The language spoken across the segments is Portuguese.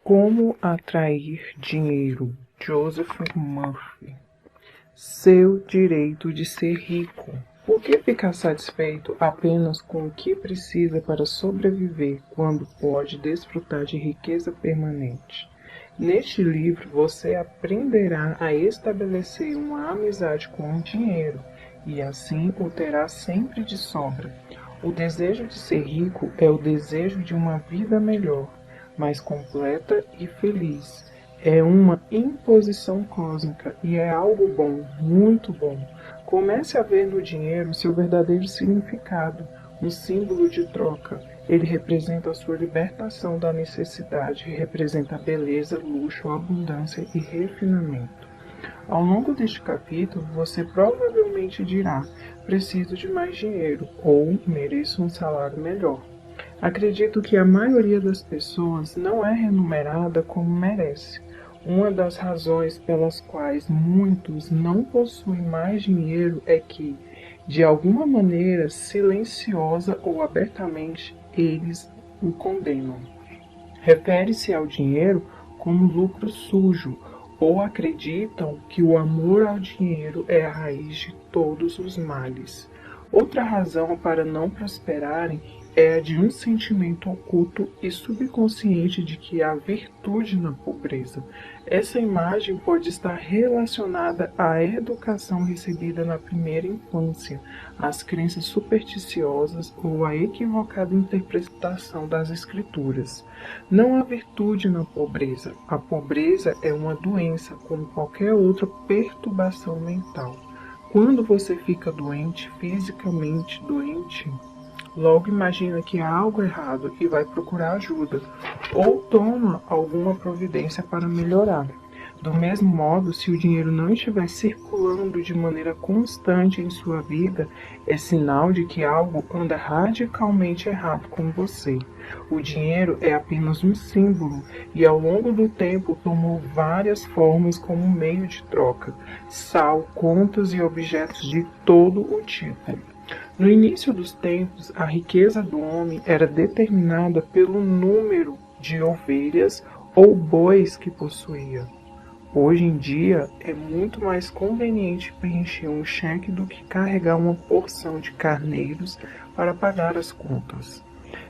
Como atrair dinheiro? Joseph Murphy. Seu direito de ser rico. Por que ficar satisfeito apenas com o que precisa para sobreviver quando pode desfrutar de riqueza permanente? Neste livro você aprenderá a estabelecer uma amizade com o dinheiro e assim o terá sempre de sobra. O desejo de ser rico é o desejo de uma vida melhor, mais completa e feliz. É uma imposição cósmica e é algo bom, muito bom. Comece a ver no dinheiro seu verdadeiro significado, um símbolo de troca. Ele representa a sua libertação da necessidade, representa a beleza, luxo, abundância e refinamento. Ao longo deste capítulo, você provavelmente dirá: preciso de mais dinheiro ou mereço um salário melhor. Acredito que a maioria das pessoas não é remunerada como merece. Uma das razões pelas quais muitos não possuem mais dinheiro é que, de alguma maneira, silenciosa ou abertamente, eles o condenam. Refere-se ao dinheiro como lucro sujo, ou acreditam que o amor ao dinheiro é a raiz de todos os males. Outra razão para não prosperarem é a de um sentimento oculto e subconsciente de que há virtude na pobreza. Essa imagem pode estar relacionada à educação recebida na primeira infância, às crenças supersticiosas ou à equivocada interpretação das escrituras. Não há virtude na pobreza. A pobreza é uma doença, como qualquer outra perturbação mental. Quando você fica doente, fisicamente doente, logo imagina que há algo errado e vai procurar ajuda, ou toma alguma providência para melhorar. Do mesmo modo, se o dinheiro não estiver circulando de maneira constante em sua vida, é sinal de que algo anda radicalmente errado com você. O dinheiro é apenas um símbolo e ao longo do tempo tomou várias formas como meio de troca: sal, contas e objetos de todo o tipo. No início dos tempos, a riqueza do homem era determinada pelo número de ovelhas ou bois que possuía. Hoje em dia, é muito mais conveniente preencher um cheque do que carregar uma porção de carneiros para pagar as contas.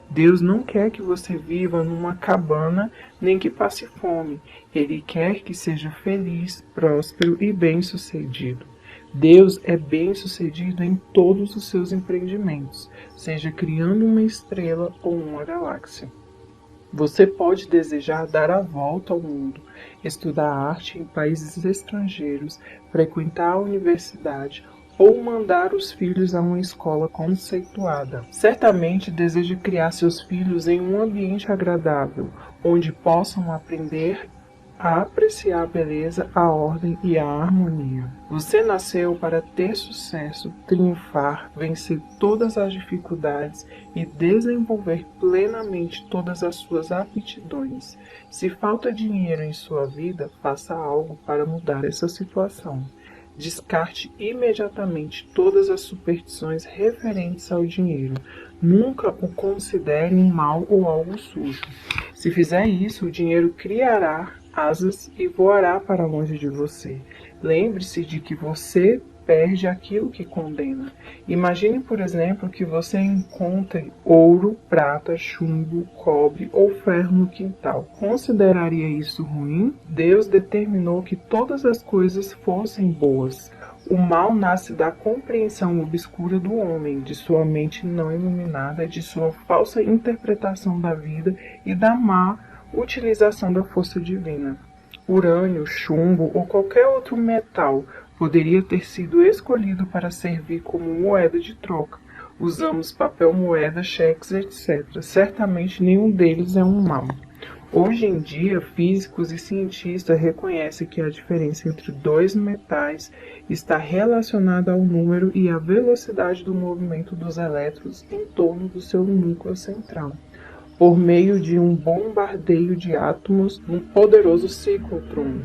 Deus não quer que você viva numa cabana nem que passe fome. Ele quer que seja feliz, próspero e bem-sucedido. Deus é bem-sucedido em todos os seus empreendimentos, seja criando uma estrela ou uma galáxia. Você pode desejar dar a volta ao mundo, estudar arte em países estrangeiros, frequentar a universidade ou mandar os filhos a uma escola conceituada. Certamente deseja criar seus filhos em um ambiente agradável, onde possam aprender a apreciar a beleza, a ordem e a harmonia. Você nasceu para ter sucesso, triunfar, vencer todas as dificuldades e desenvolver plenamente todas as suas aptidões. Se falta dinheiro em sua vida, faça algo para mudar essa situação. Descarte imediatamente todas as superstições referentes ao dinheiro. Nunca o considere um mal ou algo sujo. Se fizer isso, o dinheiro criará asas e voará para longe de você. Lembre-se de que você perde aquilo que condena. Imagine, por exemplo, que você encontre ouro, prata, chumbo, cobre ou ferro no quintal. Consideraria isso ruim? Deus determinou que todas as coisas fossem boas. O mal nasce da compreensão obscura do homem, de sua mente não iluminada, de sua falsa interpretação da vida e da má utilização da força divina. Urânio, chumbo ou qualquer outro metal poderia ter sido escolhido para servir como moeda de troca. Usamos papel moeda, cheques, etc. Certamente nenhum deles é um mal. Hoje em dia, físicos e cientistas reconhecem que a diferença entre dois metais está relacionada ao número e à velocidade do movimento dos elétrons em torno do seu núcleo central, por meio de um bombardeio de átomos num poderoso ciclotrão.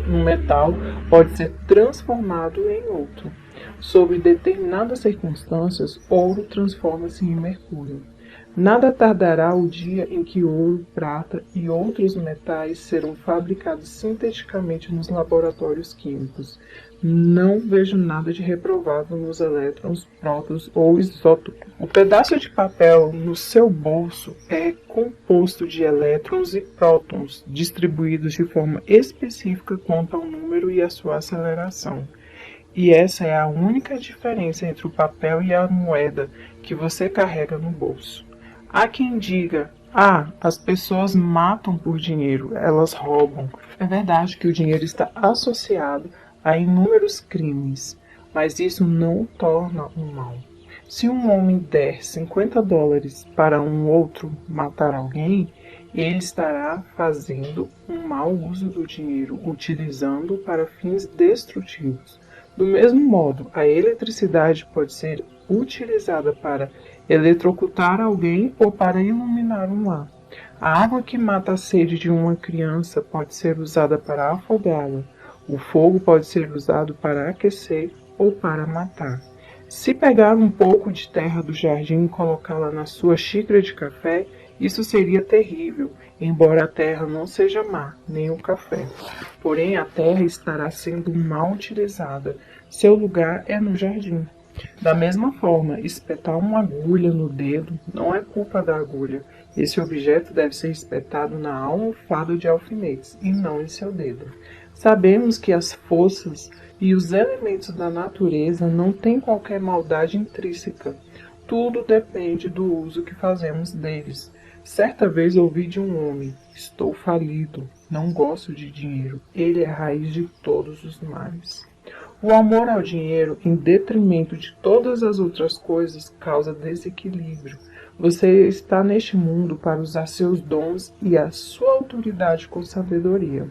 Um metal pode ser transformado em outro. Sob determinadas circunstâncias, ouro transforma-se em mercúrio. Nada tardará o dia em que ouro, prata e outros metais serão fabricados sinteticamente nos laboratórios químicos. Não vejo nada de reprovável nos elétrons, prótons ou isótopos. O pedaço de papel no seu bolso é composto de elétrons e prótons, distribuídos de forma específica quanto ao número e a sua aceleração. E essa é a única diferença entre o papel e a moeda que você carrega no bolso. Há quem diga, as pessoas matam por dinheiro, elas roubam. É verdade que o dinheiro está associado a inúmeros crimes, mas isso não o torna um mal. Se um homem der $50 para um outro matar alguém, ele estará fazendo um mau uso do dinheiro, utilizando-o para fins destrutivos. Do mesmo modo, a eletricidade pode ser utilizada para eletrocutar alguém ou para iluminar um lar. A água que mata a sede de uma criança pode ser usada para afogá-la. O fogo pode ser usado para aquecer ou para matar. Se pegar um pouco de terra do jardim e colocá-la na sua xícara de café, isso seria terrível, embora a terra não seja má, nem o café. Porém, a terra estará sendo mal utilizada. Seu lugar é no jardim. Da mesma forma, espetar uma agulha no dedo não é culpa da agulha. Esse objeto deve ser espetado na almofada de alfinetes e não em seu dedo. Sabemos que as forças e os elementos da natureza não têm qualquer maldade intrínseca. Tudo depende do uso que fazemos deles. Certa vez ouvi de um homem: estou falido, não gosto de dinheiro, ele é a raiz de todos os males. O amor ao dinheiro, em detrimento de todas as outras coisas, causa desequilíbrio. Você está neste mundo para usar seus dons e a sua autoridade com sabedoria.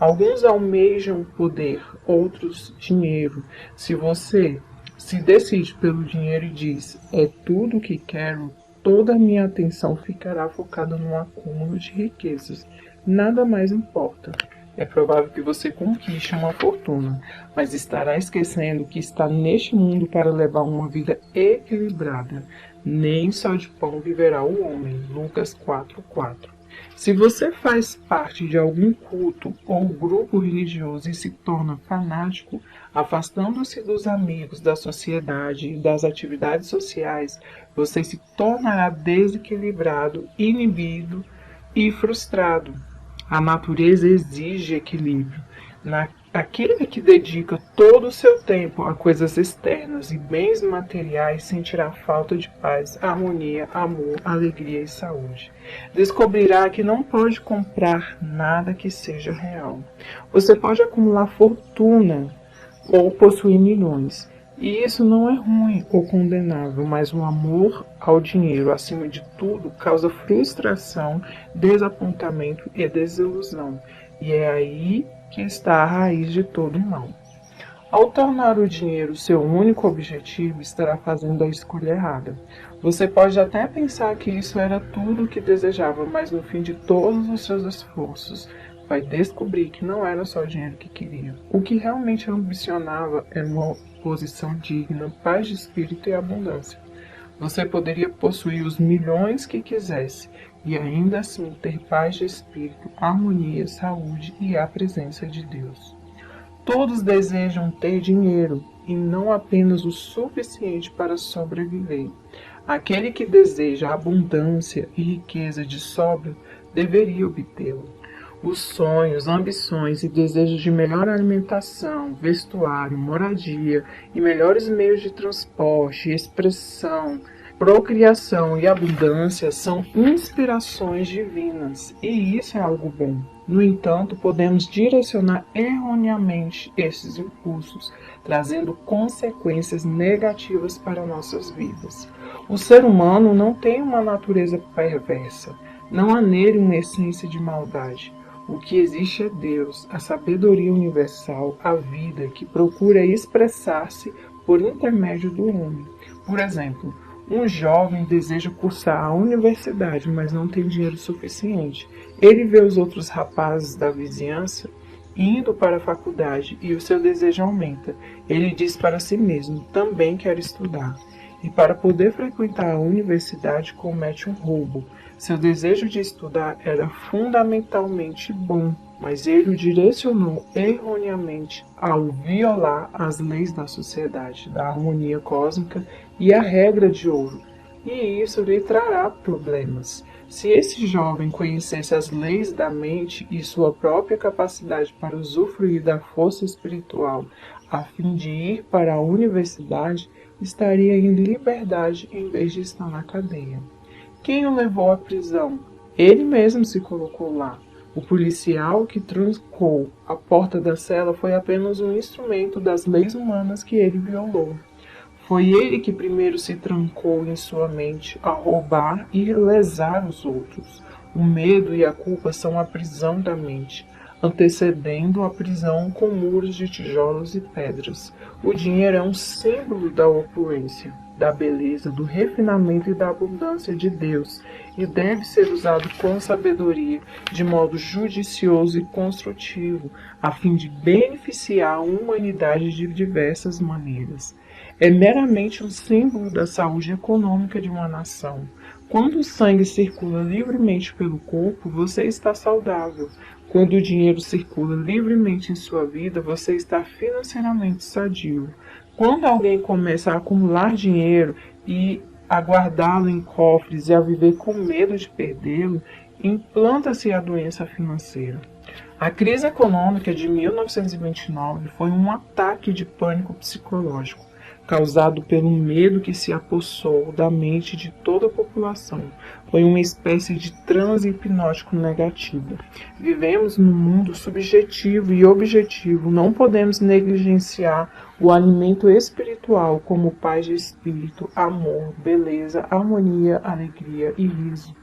Alguns almejam poder, outros dinheiro. Se você se decide pelo dinheiro e diz, é tudo o que quero, toda a minha atenção ficará focada no acúmulo de riquezas. Nada mais importa. É provável que você conquiste uma fortuna, mas estará esquecendo que está neste mundo para levar uma vida equilibrada. Nem só de pão viverá o homem. Lucas 4:4. Se você faz parte de algum culto ou grupo religioso e se torna fanático, afastando-se dos amigos, da sociedade e das atividades sociais, você se tornará desequilibrado, inibido e frustrado. A natureza exige equilíbrio. Aquele que dedica todo o seu tempo a coisas externas e bens materiais sentirá falta de paz, harmonia, amor, alegria e saúde. Descobrirá que não pode comprar nada que seja real. Você pode acumular fortuna ou possuir milhões. E isso não é ruim ou condenável, mas o amor ao dinheiro, acima de tudo, causa frustração, desapontamento e desilusão. E é aí que está a raiz de todo mal. Ao tornar o dinheiro seu único objetivo, estará fazendo a escolha errada. Você pode até pensar que isso era tudo o que desejava, mas no fim de todos os seus esforços, vai descobrir que não era só o dinheiro que queria. O que realmente ambicionava era uma posição digna, paz de espírito e abundância. Você poderia possuir os milhões que quisesse e ainda assim ter paz de espírito, harmonia, saúde e a presença de Deus. Todos desejam ter dinheiro e não apenas o suficiente para sobreviver. Aquele que deseja abundância e riqueza de sobra deveria obtê-lo. Os sonhos, ambições e desejos de melhor alimentação, vestuário, moradia e melhores meios de transporte, expressão, procriação e abundância são inspirações divinas, e isso é algo bom. No entanto, podemos direcionar erroneamente esses impulsos, trazendo consequências negativas para nossas vidas. O ser humano não tem uma natureza perversa, não há nele uma essência de maldade. O que existe é Deus, a sabedoria universal, a vida que procura expressar-se por intermédio do homem. Por exemplo, um jovem deseja cursar a universidade, mas não tem dinheiro suficiente. Ele vê os outros rapazes da vizinhança indo para a faculdade e o seu desejo aumenta. Ele diz para si mesmo, também quero estudar. e para poder frequentar a universidade comete um roubo. Seu desejo de estudar era fundamentalmente bom, mas ele o direcionou erroneamente ao violar as leis da sociedade, da harmonia cósmica e a regra de ouro, e isso lhe trará problemas. Se esse jovem conhecesse as leis da mente e sua própria capacidade para usufruir da força espiritual, a fim de ir para a universidade, estaria em liberdade em vez de estar na cadeia. Quem o levou à prisão? Ele mesmo se colocou lá. O policial que trancou a porta da cela foi apenas um instrumento das leis humanas que ele violou. Foi ele que primeiro se trancou em sua mente a roubar e lesar os outros. O medo e a culpa são a prisão da mente, antecedendo a prisão com muros de tijolos e pedras. O dinheiro é um símbolo da opulência, da beleza, do refinamento e da abundância de Deus, e deve ser usado com sabedoria, de modo judicioso e construtivo, a fim de beneficiar a humanidade de diversas maneiras. É meramente um símbolo da saúde econômica de uma nação. Quando o sangue circula livremente pelo corpo, você está saudável. Quando o dinheiro circula livremente em sua vida, você está financeiramente sadio. Quando alguém começa a acumular dinheiro e a guardá-lo em cofres e a viver com medo de perdê-lo, implanta-se a doença financeira. A crise econômica de 1929 foi um ataque de pânico psicológico, causado pelo medo que se apossou da mente de toda a população. Foi uma espécie de transe hipnótico negativo. Vivemos num mundo subjetivo e objetivo. Não podemos negligenciar o alimento espiritual como paz de espírito, amor, beleza, harmonia, alegria e riso.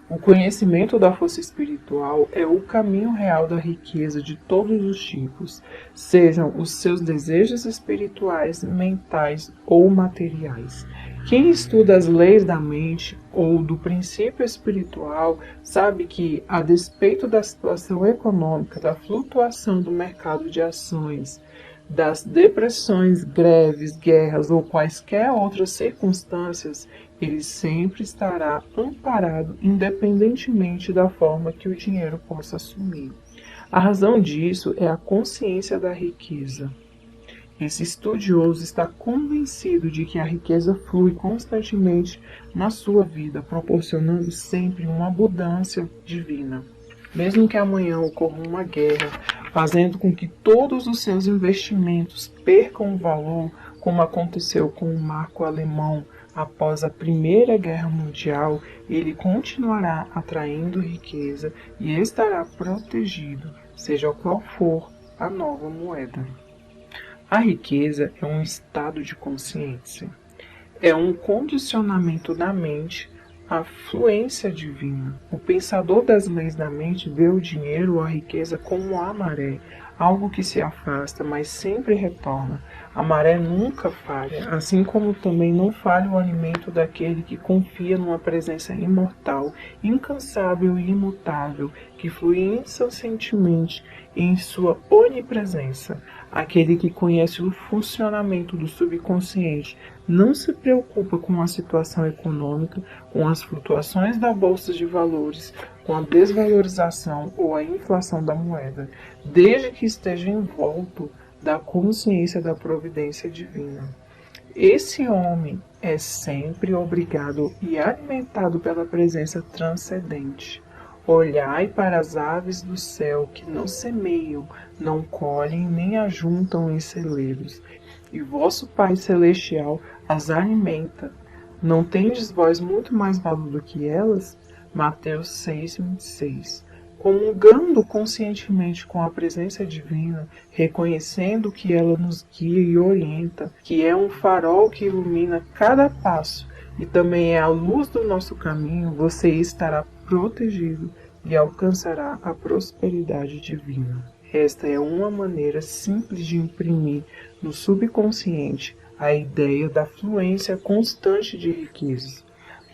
O conhecimento da força espiritual é o caminho real da riqueza de todos os tipos, sejam os seus desejos espirituais, mentais ou materiais. Quem estuda as leis da mente ou do princípio espiritual sabe que, a despeito da situação econômica, da flutuação do mercado de ações, das depressões, greves, guerras ou quaisquer outras circunstâncias, ele sempre estará amparado independentemente da forma que o dinheiro possa assumir. A razão disso é a consciência da riqueza. Esse estudioso está convencido de que a riqueza flui constantemente na sua vida, proporcionando sempre uma abundância divina. Mesmo que amanhã ocorra uma guerra, fazendo com que todos os seus investimentos percam valor, como aconteceu com o marco alemão após a Primeira Guerra Mundial, ele continuará atraindo riqueza e estará protegido, seja qual for a nova moeda. A riqueza é um estado de consciência, é um condicionamento da mente à fluência divina. O pensador das leis da mente vê o dinheiro ou a riqueza como a maré, algo que se afasta, mas sempre retorna. A maré nunca falha, assim como também não falha o alimento daquele que confia numa presença imortal, incansável e imutável, que flui incessantemente em sua onipresença. Aquele que conhece o funcionamento do subconsciente não se preocupa com a situação econômica, com as flutuações da bolsa de valores, com a desvalorização ou a inflação da moeda, desde que esteja envolto da consciência da providência divina. Esse homem é sempre obrigado e alimentado pela presença transcendente. Olhai para as aves do céu, que não semeiam, não colhem, nem ajuntam em celeiros, e vosso Pai Celestial as alimenta. Não tendes vós muito mais valor do que elas? Mateus 6:26. Comungando conscientemente com a presença divina, reconhecendo que ela nos guia e orienta, que é um farol que ilumina cada passo e também é a luz do nosso caminho, você estará protegido e alcançará a prosperidade divina. Esta é uma maneira simples de imprimir no subconsciente a ideia da fluência constante de riquezas.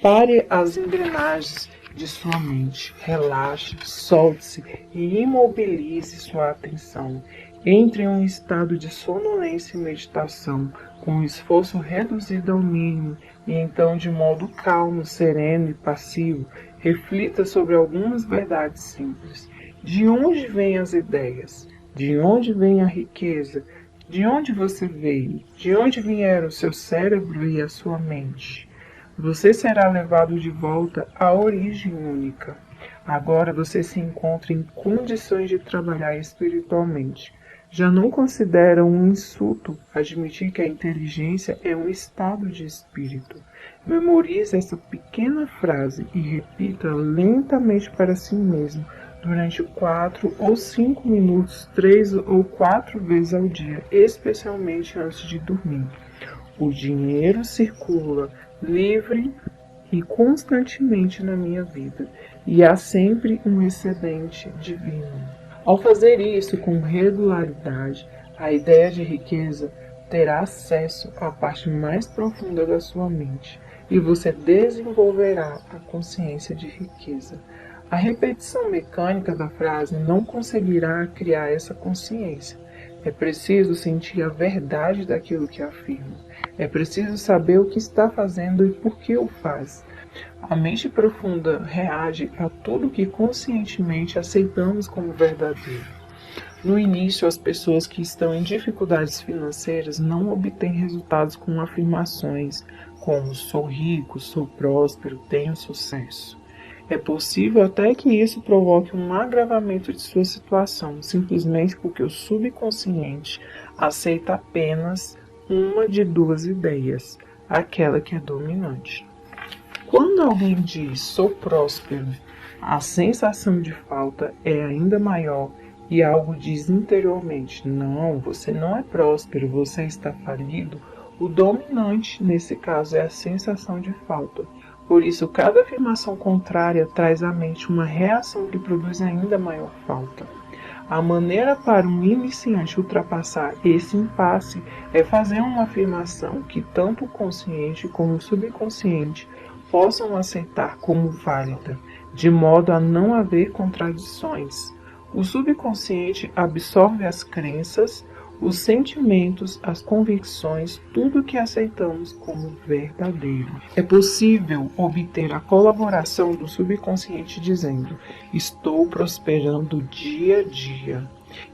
Pare as engrenagens de sua mente, relaxe, solte-se e imobilize sua atenção. Entre em um estado de sonolência e meditação, com o esforço reduzido ao mínimo, e então, de modo calmo, sereno e passivo, reflita sobre algumas verdades simples. De onde vêm as ideias? De onde vem a riqueza? De onde você veio? De onde vieram o seu cérebro e a sua mente? Você será levado de volta à origem única. Agora você se encontra em condições de trabalhar espiritualmente. Já não considera um insulto admitir que a inteligência é um estado de espírito. Memorize essa pequena frase e repita lentamente para si mesmo durante 4 ou 5 minutos, 3 ou 4 vezes ao dia, especialmente antes de dormir. O dinheiro circula livre e constantemente na minha vida, e há sempre um excedente divino. Ao fazer isso com regularidade, a ideia de riqueza terá acesso à parte mais profunda da sua mente, e você desenvolverá a consciência de riqueza. A repetição mecânica da frase não conseguirá criar essa consciência. É preciso sentir a verdade daquilo que afirma. É preciso saber o que está fazendo e por que o faz. A mente profunda reage a tudo que conscientemente aceitamos como verdadeiro. No início, as pessoas que estão em dificuldades financeiras não obtêm resultados com afirmações como sou rico, sou próspero, tenho sucesso. É possível até que isso provoque um agravamento de sua situação, simplesmente porque o subconsciente aceita apenas uma de duas ideias, aquela que é dominante. Quando alguém diz sou próspero, a sensação de falta é ainda maior e algo diz interiormente, não, você não é próspero, você está falido. O dominante, nesse caso, é a sensação de falta. Por isso, cada afirmação contrária traz à mente uma reação que produz ainda maior falta. A maneira para um iniciante ultrapassar esse impasse é fazer uma afirmação que tanto o consciente como o subconsciente possam aceitar como válida, de modo a não haver contradições. O subconsciente absorve as crenças, os sentimentos, as convicções, tudo que aceitamos como verdadeiro. É possível obter a colaboração do subconsciente dizendo: estou prosperando dia a dia,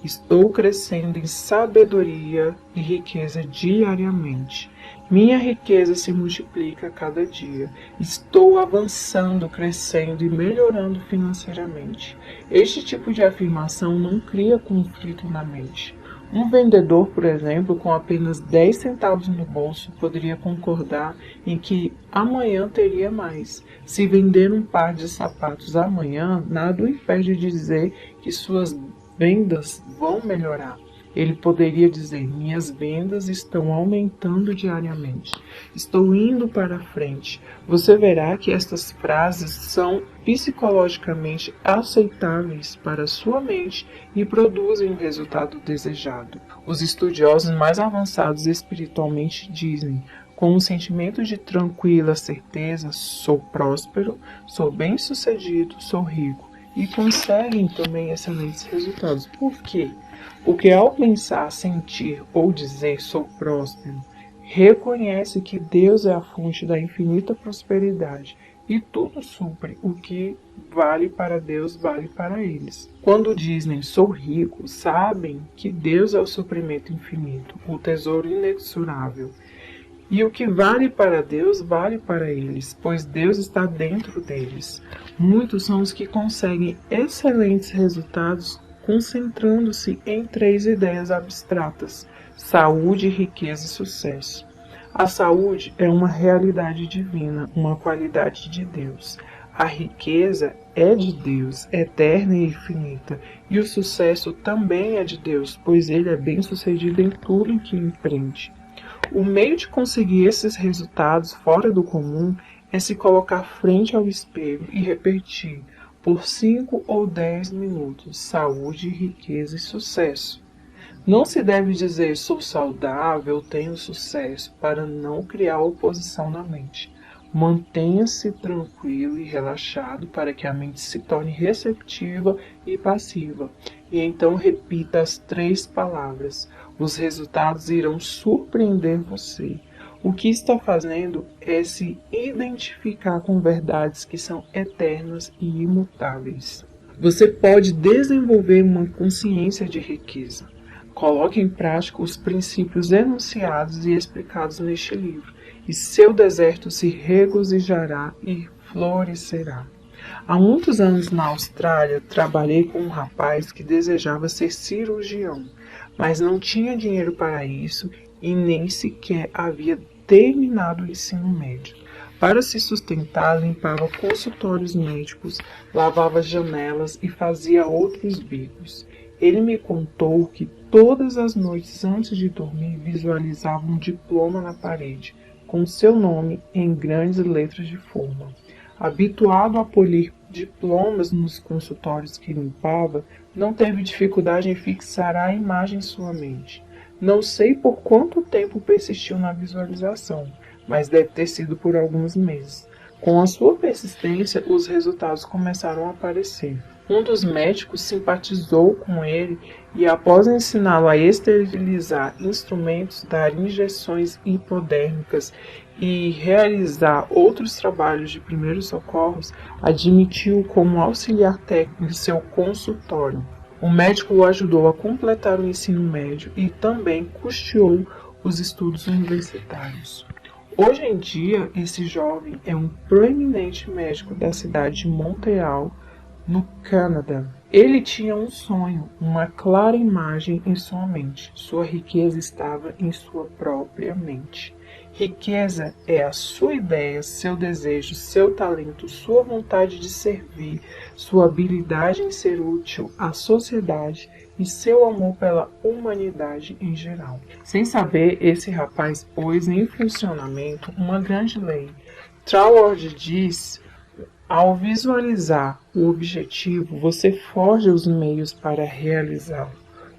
estou crescendo em sabedoria e riqueza diariamente. Minha riqueza se multiplica a cada dia. Estou avançando, crescendo e melhorando financeiramente. Este tipo de afirmação não cria conflito na mente. Um vendedor, por exemplo, com apenas 10 centavos no bolso, poderia concordar em que amanhã teria mais. Se vender um par de sapatos amanhã, nada o impede de dizer que suas vendas vão melhorar. Ele poderia dizer: minhas vendas estão aumentando diariamente. Estou indo para frente. Você verá que estas frases são psicologicamente aceitáveis para sua mente e produzem o resultado desejado. Os estudiosos mais avançados espiritualmente dizem, com um sentimento de tranquila certeza: sou próspero, sou bem-sucedido, sou rico. E conseguem também excelentes resultados. Por quê? Porque ao pensar, sentir ou dizer sou próspero, reconhece que Deus é a fonte da infinita prosperidade e tudo supre. O que vale para Deus, vale para eles. Quando dizem sou rico, sabem que Deus é o suprimento infinito, o tesouro inexorável. E o que vale para Deus, vale para eles, pois Deus está dentro deles. Muitos são os que conseguem excelentes resultados concentrando-se em 3 ideias abstratas: saúde, riqueza e sucesso. A saúde é uma realidade divina, uma qualidade de Deus. A riqueza é de Deus, eterna e infinita. E o sucesso também é de Deus, pois ele é bem-sucedido em tudo em que empreende. O meio de conseguir esses resultados fora do comum é se colocar frente ao espelho e repetir por 5 ou 10 minutos: saúde, riqueza e sucesso. Não se deve dizer sou saudável, tenho sucesso, para não criar oposição na mente. Mantenha-se tranquilo e relaxado para que a mente se torne receptiva e passiva. e então repita as 3 palavras. Os resultados irão surpreender você. O que está fazendo é se identificar com verdades que são eternas e imutáveis. Você pode desenvolver uma consciência de riqueza. Coloque em prática os princípios enunciados e explicados neste livro, e seu deserto se regozijará e florescerá. Há muitos anos na Austrália, trabalhei com um rapaz que desejava ser cirurgião, mas não tinha dinheiro para isso e nem sequer havia terminado o ensino médio. Para se sustentar, limpava consultórios médicos, lavava janelas e fazia outros bicos. Ele me contou que todas as noites antes de dormir visualizava um diploma na parede, com seu nome em grandes letras de forma. Habituado a polir diplomas nos consultórios que limpava, não teve dificuldade em fixar a imagem em sua mente. Não sei por quanto tempo persistiu na visualização, mas deve ter sido por alguns meses. Com a sua persistência, os resultados começaram a aparecer. Um dos médicos simpatizou com ele e, após ensiná-lo a esterilizar instrumentos, dar injeções hipodérmicas e realizar outros trabalhos de primeiros socorros, admitiu-o como auxiliar técnico de seu consultório. O médico o ajudou a completar o ensino médio e também custeou os estudos universitários. Hoje em dia, esse jovem é um proeminente médico da cidade de Montreal, no Canadá. Ele tinha um sonho, uma clara imagem em sua mente. Sua riqueza estava em sua própria mente. Riqueza é a sua ideia, seu desejo, seu talento, sua vontade de servir, sua habilidade em ser útil à sociedade e seu amor pela humanidade em geral. Sem saber, esse rapaz pôs em funcionamento uma grande lei. Troward diz: ao visualizar o objetivo, você forja os meios para realizá-lo.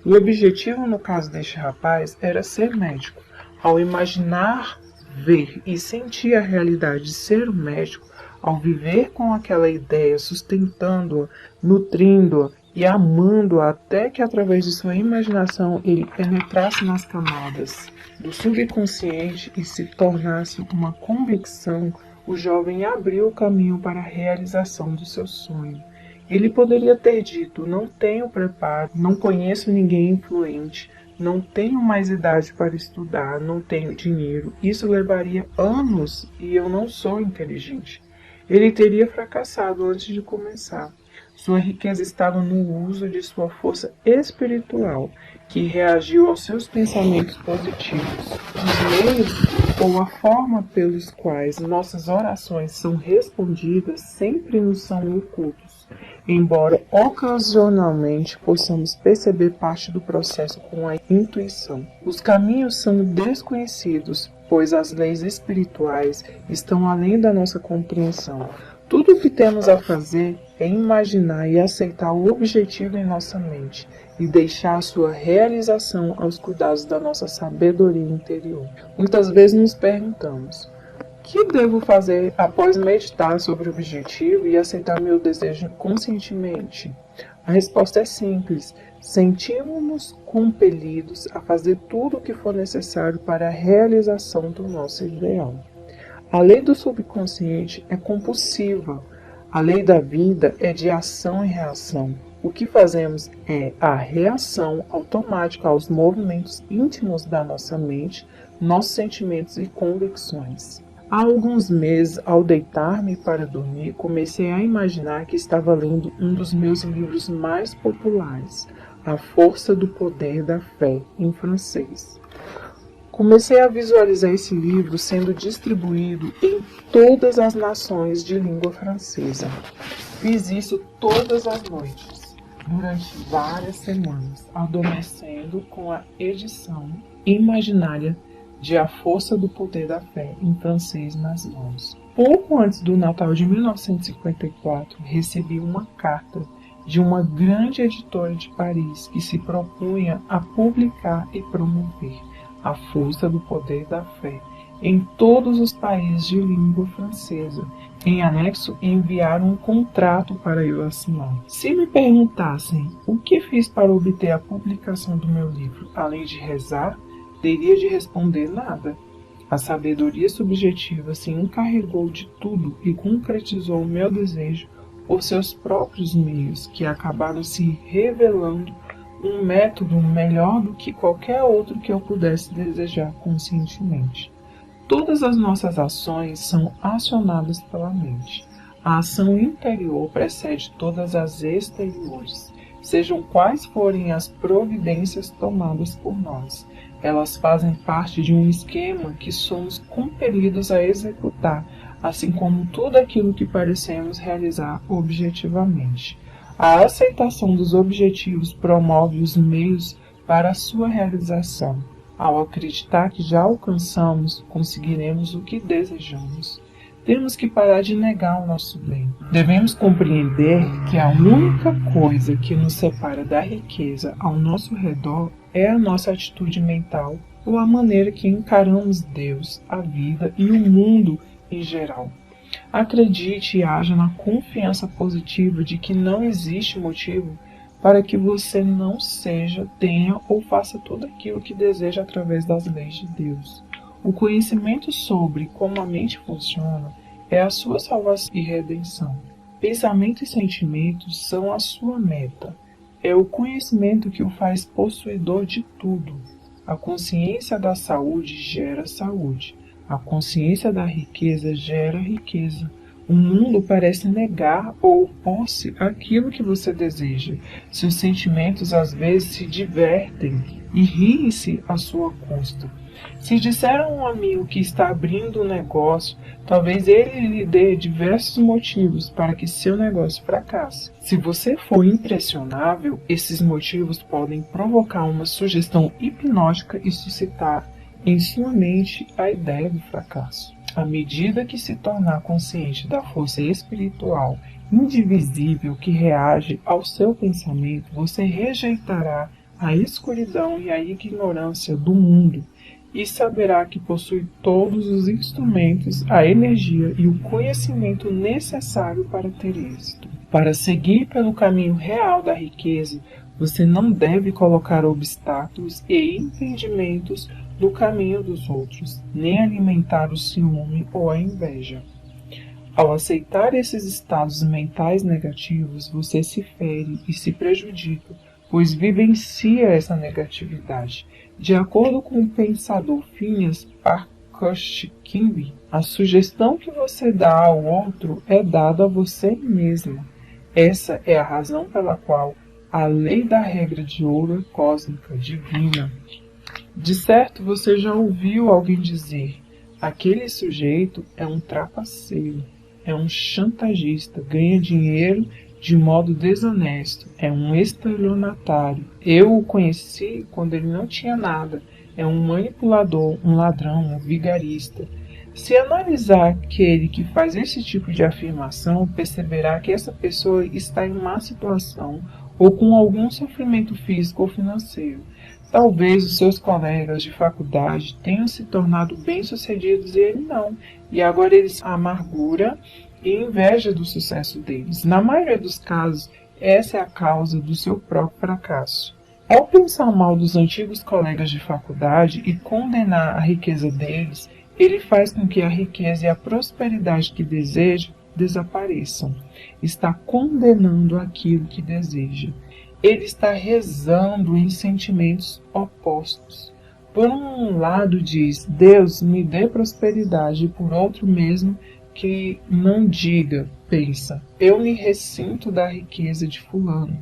O objetivo, no caso deste rapaz, era ser médico. Ao imaginar, ver e sentir a realidade de ser um médico, ao viver com aquela ideia, sustentando-a, nutrindo-a e amando-a até que, através de sua imaginação, ele penetrasse nas camadas do subconsciente e se tornasse uma convicção, o jovem abriu o caminho para a realização do seu sonho. Ele poderia ter dito: não tenho preparo, não conheço ninguém influente, não tenho mais idade para estudar, não tenho dinheiro, isso levaria anos e eu não sou inteligente. Ele teria fracassado antes de começar. Sua riqueza estava no uso de sua força espiritual, que reagiu aos seus pensamentos positivos. Os meios ou a forma pelos quais nossas orações são respondidas sempre nos são ocultos, embora ocasionalmente possamos perceber parte do processo com a intuição. Os caminhos são desconhecidos, pois as leis espirituais estão além da nossa compreensão. Tudo o que temos a fazer é imaginar e aceitar o objetivo em nossa mente e deixar a sua realização aos cuidados da nossa sabedoria interior. Muitas vezes nos perguntamos: o que devo fazer após meditar sobre o objetivo e aceitar meu desejo conscientemente? A resposta é simples: sentimos-nos compelidos a fazer tudo o que for necessário para a realização do nosso ideal. A lei do subconsciente é compulsiva. A lei da vida é de ação e reação. O que fazemos é a reação automática aos movimentos íntimos da nossa mente, nossos sentimentos e convicções. Há alguns meses, ao deitar-me para dormir, comecei a imaginar que estava lendo um dos meus livros mais populares, A Força do Poder da Fé, em francês. Comecei a visualizar esse livro sendo distribuído em todas as nações de língua francesa. Fiz isso todas as noites, durante várias semanas, adormecendo com a edição imaginária de A Força do Poder da Fé, em francês, nas mãos. Pouco antes do Natal de 1954, recebi uma carta de uma grande editora de Paris que se propunha a publicar e promover A Força do Poder da Fé em todos os países de língua francesa. Em anexo, enviaram um contrato para eu assinar. Se me perguntassem o que fiz para obter a publicação do meu livro, além de rezar, teria de responder nada. A sabedoria subjetiva se encarregou de tudo e concretizou o meu desejo por seus próprios meios, que acabaram se revelando um método melhor do que qualquer outro que eu pudesse desejar conscientemente. Todas as nossas ações são acionadas pela mente. A ação interior precede todas as exteriores, sejam quais forem as providências tomadas por nós. Elas fazem parte de um esquema que somos compelidos a executar, assim como tudo aquilo que parecemos realizar objetivamente. A aceitação dos objetivos promove os meios para a sua realização. Ao acreditar que já alcançamos, conseguiremos o que desejamos. Temos que parar de negar o nosso bem. Devemos compreender que a única coisa que nos separa da riqueza ao nosso redor é a nossa atitude mental ou a maneira que encaramos Deus, a vida e o mundo em geral. Acredite e haja na confiança positiva de que não existe motivo para que você não seja, tenha ou faça tudo aquilo que deseja através das leis de Deus. O conhecimento sobre como a mente funciona é a sua salvação e redenção. Pensamento e sentimentos são a sua meta. É o conhecimento que o faz possuidor de tudo. A consciência da saúde gera saúde. A consciência da riqueza gera riqueza. O mundo parece negar ou opor-se àquilo que você deseja. Seus sentimentos às vezes se divertem e riem-se à sua custa. Se disser a um amigo que está abrindo um negócio, talvez ele lhe dê diversos motivos para que seu negócio fracasse. Se você for impressionável, esses motivos podem provocar uma sugestão hipnótica e suscitar em sua mente a ideia do fracasso. À medida que se tornar consciente da força espiritual indivisível que reage ao seu pensamento, você rejeitará a escuridão e a ignorância do mundo e saberá que possui todos os instrumentos, a energia e o conhecimento necessário para ter êxito. Para seguir pelo caminho real da riqueza, você não deve colocar obstáculos e impedimentos no caminho dos outros, nem alimentar o ciúme ou a inveja. Ao aceitar esses estados mentais negativos, você se fere e se prejudica, pois vivencia essa negatividade. De acordo com o pensador Phineas Parkhurst-Kimby, a sugestão que você dá ao outro é dada a você mesmo. Essa é a razão pela qual a lei da regra de ouro é cósmica, divina. De certo, você já ouviu alguém dizer: aquele sujeito é um trapaceiro, é um chantagista, ganha dinheiro de modo desonesto, é um estelionatário. Eu o conheci quando ele não tinha nada, é um manipulador, um ladrão, um vigarista. Se analisar aquele que faz esse tipo de afirmação, perceberá que essa pessoa está em má situação ou com algum sofrimento físico ou financeiro. Talvez os seus colegas de faculdade tenham se tornado bem-sucedidos e ele não, e agora eles amargura e inveja do sucesso deles. Na maioria dos casos, essa é a causa do seu próprio fracasso. Ao pensar mal dos antigos colegas de faculdade e condenar a riqueza deles, ele faz com que a riqueza e a prosperidade que deseja desapareçam. Está condenando aquilo que deseja. Ele está rezando em sentimentos opostos. Por um lado diz: Deus me dê prosperidade, e por outro mesmo que não diga, pensa: eu me ressinto da riqueza de fulano.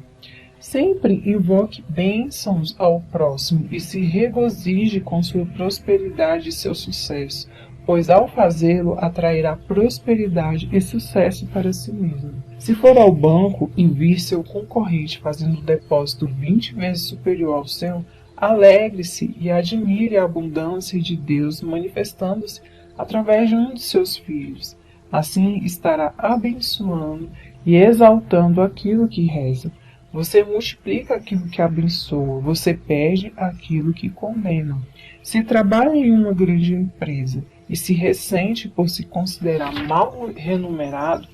Sempre invoque bênçãos ao próximo e se regozije com sua prosperidade e seu sucesso, pois ao fazê-lo atrairá prosperidade e sucesso para si mesmo. Se for ao banco e vir seu concorrente fazendo um depósito 20 vezes superior ao seu, alegre-se e admire a abundância de Deus manifestando-se através de um de seus filhos. Assim estará abençoando e exaltando aquilo que reza. Você multiplica aquilo que abençoa, você perde aquilo que condena. Se trabalha em uma grande empresa e se ressente por se considerar mal remunerado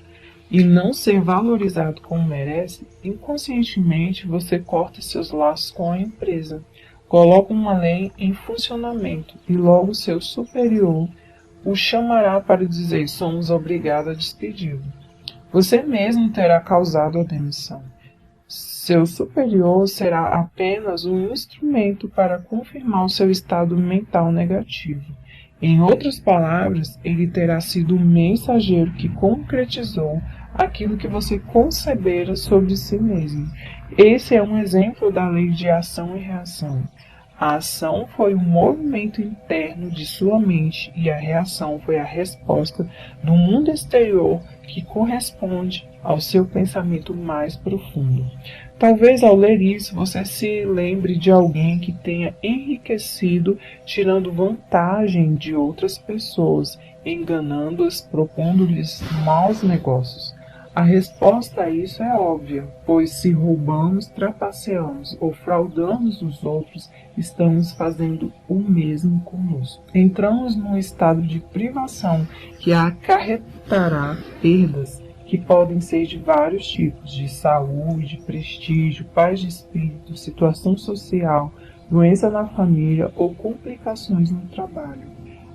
e não ser valorizado como merece, inconscientemente você corta seus laços com a empresa, coloca uma lei em funcionamento e logo seu superior o chamará para dizer: somos obrigados a despedi-lo. Você mesmo terá causado a demissão. Seu superior será apenas um instrumento para confirmar o seu estado mental negativo. Em outras palavras, ele terá sido o mensageiro que concretizou aquilo que você concebera sobre si mesmo. Esse é um exemplo da lei de ação e reação. A ação foi um movimento interno de sua mente e a reação foi a resposta do mundo exterior que corresponde ao seu pensamento mais profundo. Talvez ao ler isso você se lembre de alguém que tenha enriquecido tirando vantagem de outras pessoas, enganando-as, propondo-lhes maus negócios. A resposta a isso é óbvia, pois se roubamos, trapaceamos ou fraudamos os outros, estamos fazendo o mesmo conosco. Entramos num estado de privação que acarretará perdas que podem ser de vários tipos, de saúde, prestígio, paz de espírito, situação social, doença na família ou complicações no trabalho.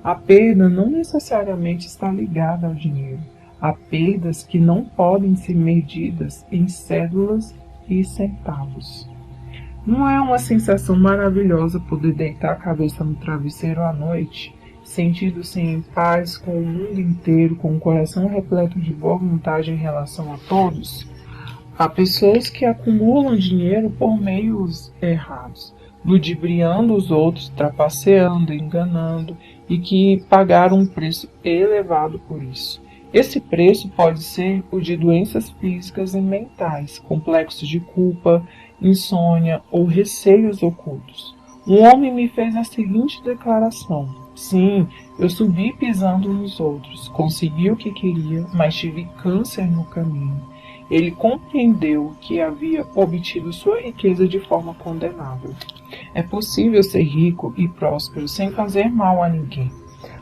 A perda não necessariamente está ligada ao dinheiro. Há perdas que não podem ser medidas em cédulas e centavos. Não é uma sensação maravilhosa poder deitar a cabeça no travesseiro à noite, sentindo-se em paz com o mundo inteiro, com o coração repleto de boa vontade em relação a todos? Há pessoas que acumulam dinheiro por meios errados, ludibriando os outros, trapaceando, enganando, e que pagaram um preço elevado por isso. Esse preço pode ser o de doenças físicas e mentais, complexos de culpa, insônia ou receios ocultos. Um homem me fez a seguinte declaração: sim, eu subi pisando nos outros, consegui o que queria, mas tive câncer no caminho. Ele compreendeu que havia obtido sua riqueza de forma condenável. É possível ser rico e próspero sem fazer mal a ninguém.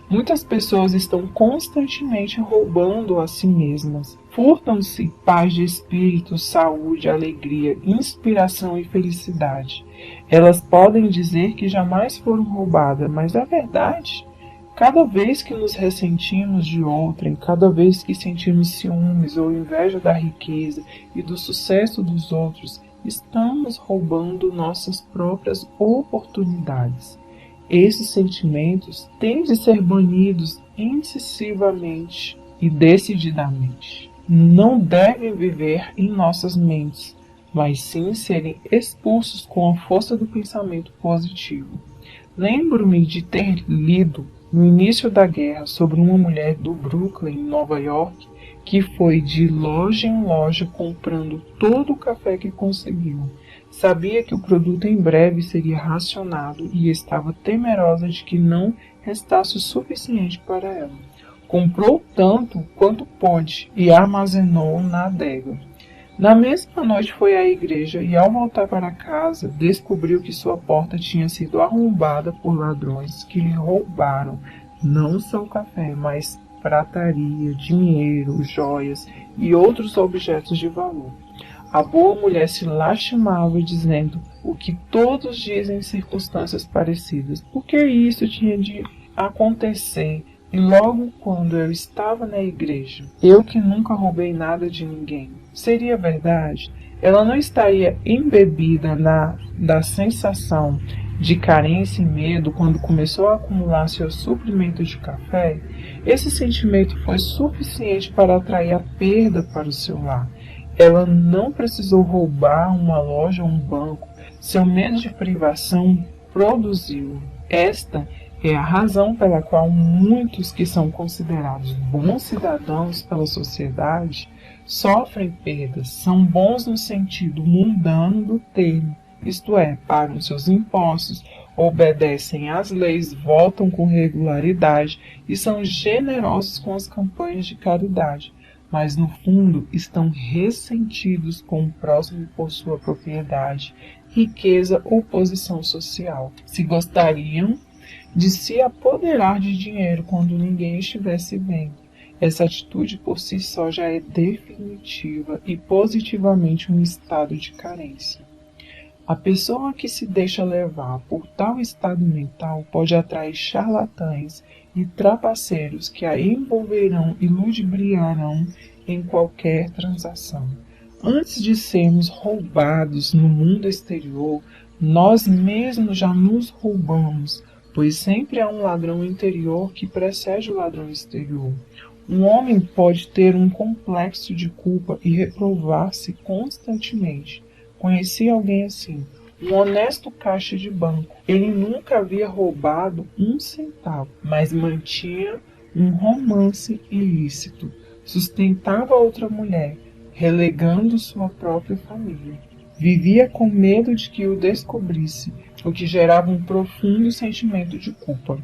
Muitas pessoas estão constantemente roubando a si mesmas. Furtam-se paz de espírito, saúde, alegria, inspiração e felicidade. Elas podem dizer que jamais foram roubadas, mas é verdade. Cada vez que nos ressentimos de outrem, cada vez que sentimos ciúmes ou inveja da riqueza e do sucesso dos outros, estamos roubando nossas próprias oportunidades. Esses sentimentos têm de ser banidos incisivamente e decididamente. Não devem viver em nossas mentes, mas sim serem expulsos com a força do pensamento positivo. Lembro-me de ter lido no início da guerra sobre uma mulher do Brooklyn, Nova York, que foi de loja em loja comprando todo o café que conseguiu. Sabia que o produto em breve seria racionado e estava temerosa de que não restasse o suficiente para ela. Comprou tanto quanto pôde e armazenou na adega. Na mesma noite foi à igreja e, ao voltar para casa, descobriu que sua porta tinha sido arrombada por ladrões que lhe roubaram não só o café, mas prataria, dinheiro, joias e outros objetos de valor. A boa mulher se lastimava, dizendo o que todos dizem em circunstâncias parecidas. Por que isso tinha de acontecer? E logo quando eu estava na igreja, eu que nunca roubei nada de ninguém, seria verdade? Ela não estaria embebida da sensação de carência e medo quando começou a acumular seu suprimento de café? Esse sentimento foi suficiente para atrair a perda para o seu lar. Ela não precisou roubar uma loja ou um banco. Seu medo de privação produziu. Esta é a razão pela qual muitos que são considerados bons cidadãos pela sociedade sofrem perdas. São bons no sentido mundano do termo, isto é, pagam seus impostos, obedecem às leis, votam com regularidade e são generosos com as campanhas de caridade. Mas no fundo estão ressentidos com o próximo por sua propriedade, riqueza ou posição social. Se gostariam de se apoderar de dinheiro quando ninguém estivesse vendo. Essa atitude por si só já é definitiva e positivamente um estado de carência. A pessoa que se deixa levar por tal estado mental pode atrair charlatães e trapaceiros que a envolverão e ludibriarão em qualquer transação. Antes de sermos roubados no mundo exterior, nós mesmos já nos roubamos, pois sempre há um ladrão interior que precede o ladrão exterior. Um homem pode ter um complexo de culpa e reprovar-se constantemente. Conheci alguém assim, um honesto caixa de banco. Ele nunca havia roubado um centavo, mas mantinha um romance ilícito. Sustentava outra mulher, relegando sua própria família. Vivia com medo de que o descobrisse, o que gerava um profundo sentimento de culpa.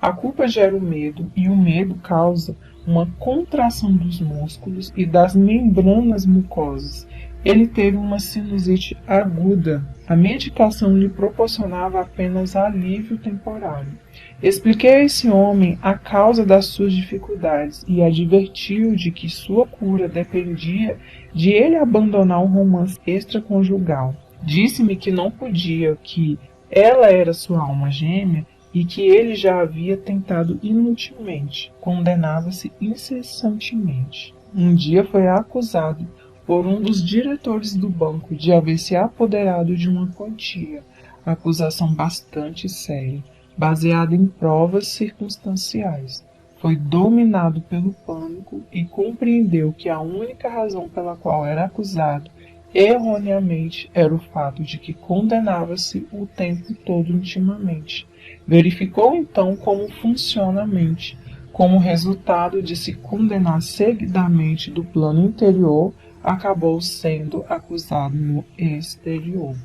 A culpa gera o medo e o medo causa uma contração dos músculos e das membranas mucosas. Ele teve uma sinusite aguda. A medicação lhe proporcionava apenas alívio temporário. Expliquei a esse homem a causa das suas dificuldades e adverti-o de que sua cura dependia de ele abandonar o romance extraconjugal. Disse-me que não podia, que ela era sua alma gêmea e que ele já havia tentado inutilmente. Condenava-se incessantemente. Um dia foi acusado por um dos diretores do banco de haver se apoderado de uma quantia, acusação bastante séria, baseada em provas circunstanciais. Foi dominado pelo pânico e compreendeu que a única razão pela qual era acusado erroneamente era o fato de que condenava-se o tempo todo intimamente. Verificou então como funciona a mente. Como resultado de se condenar seguidamente do plano interior, acabou sendo acusado no exterior.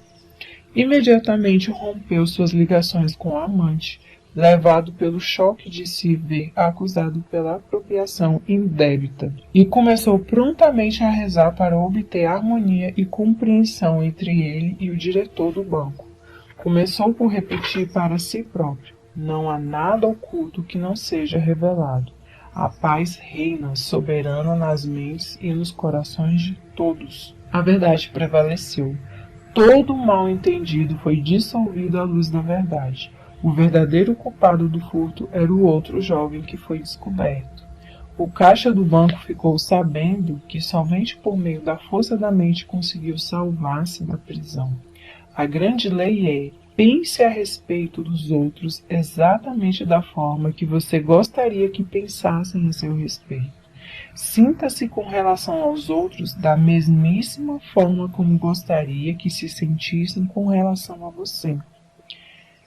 Imediatamente rompeu suas ligações com a amante, levado pelo choque de se ver acusado pela apropriação indébita, e começou prontamente a rezar para obter harmonia e compreensão entre ele e o diretor do banco. Começou por repetir para si próprio: não há nada oculto que não seja revelado. A paz reina soberana nas mentes e nos corações de todos. A verdade prevaleceu. Todo o mal entendido foi dissolvido à luz da verdade. O verdadeiro culpado do furto era o outro jovem que foi descoberto. O caixa do banco ficou sabendo que somente por meio da força da mente conseguiu salvar-se da prisão. A grande lei é: pense a respeito dos outros exatamente da forma que você gostaria que pensassem a seu respeito. Sinta-se com relação aos outros da mesmíssima forma como gostaria que se sentissem com relação a você.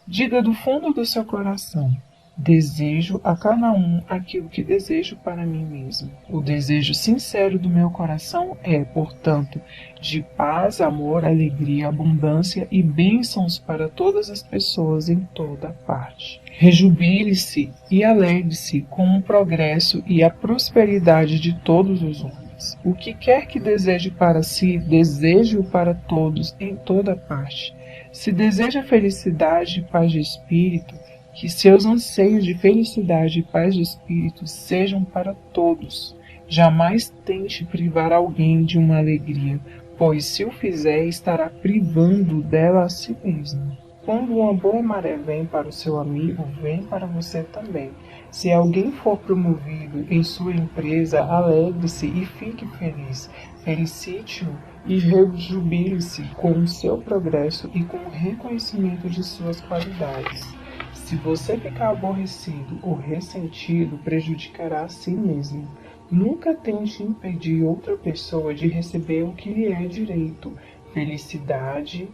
Diga do fundo do seu coração: desejo a cada um aquilo que desejo para mim mesmo. O desejo sincero do meu coração é, portanto, de paz, amor, alegria, abundância e bênçãos para todas as pessoas em toda parte. Rejubile-se e alegre-se com o progresso e a prosperidade de todos os homens. O que quer que deseje para si, deseje-o para todos em toda parte. Se deseja felicidade e paz de espírito, que seus anseios de felicidade e paz de espírito sejam para todos. Jamais tente privar alguém de uma alegria, pois se o fizer, estará privando dela a si mesmo. Quando uma boa maré vem para o seu amigo, vem para você também. Se alguém for promovido em sua empresa, alegre-se e fique feliz. Felicite-o e rejubile-se com o seu progresso e com o reconhecimento de suas qualidades. Se você ficar aborrecido ou ressentido, prejudicará a si mesmo. Nunca tente impedir outra pessoa de receber o que lhe é direito: felicidade,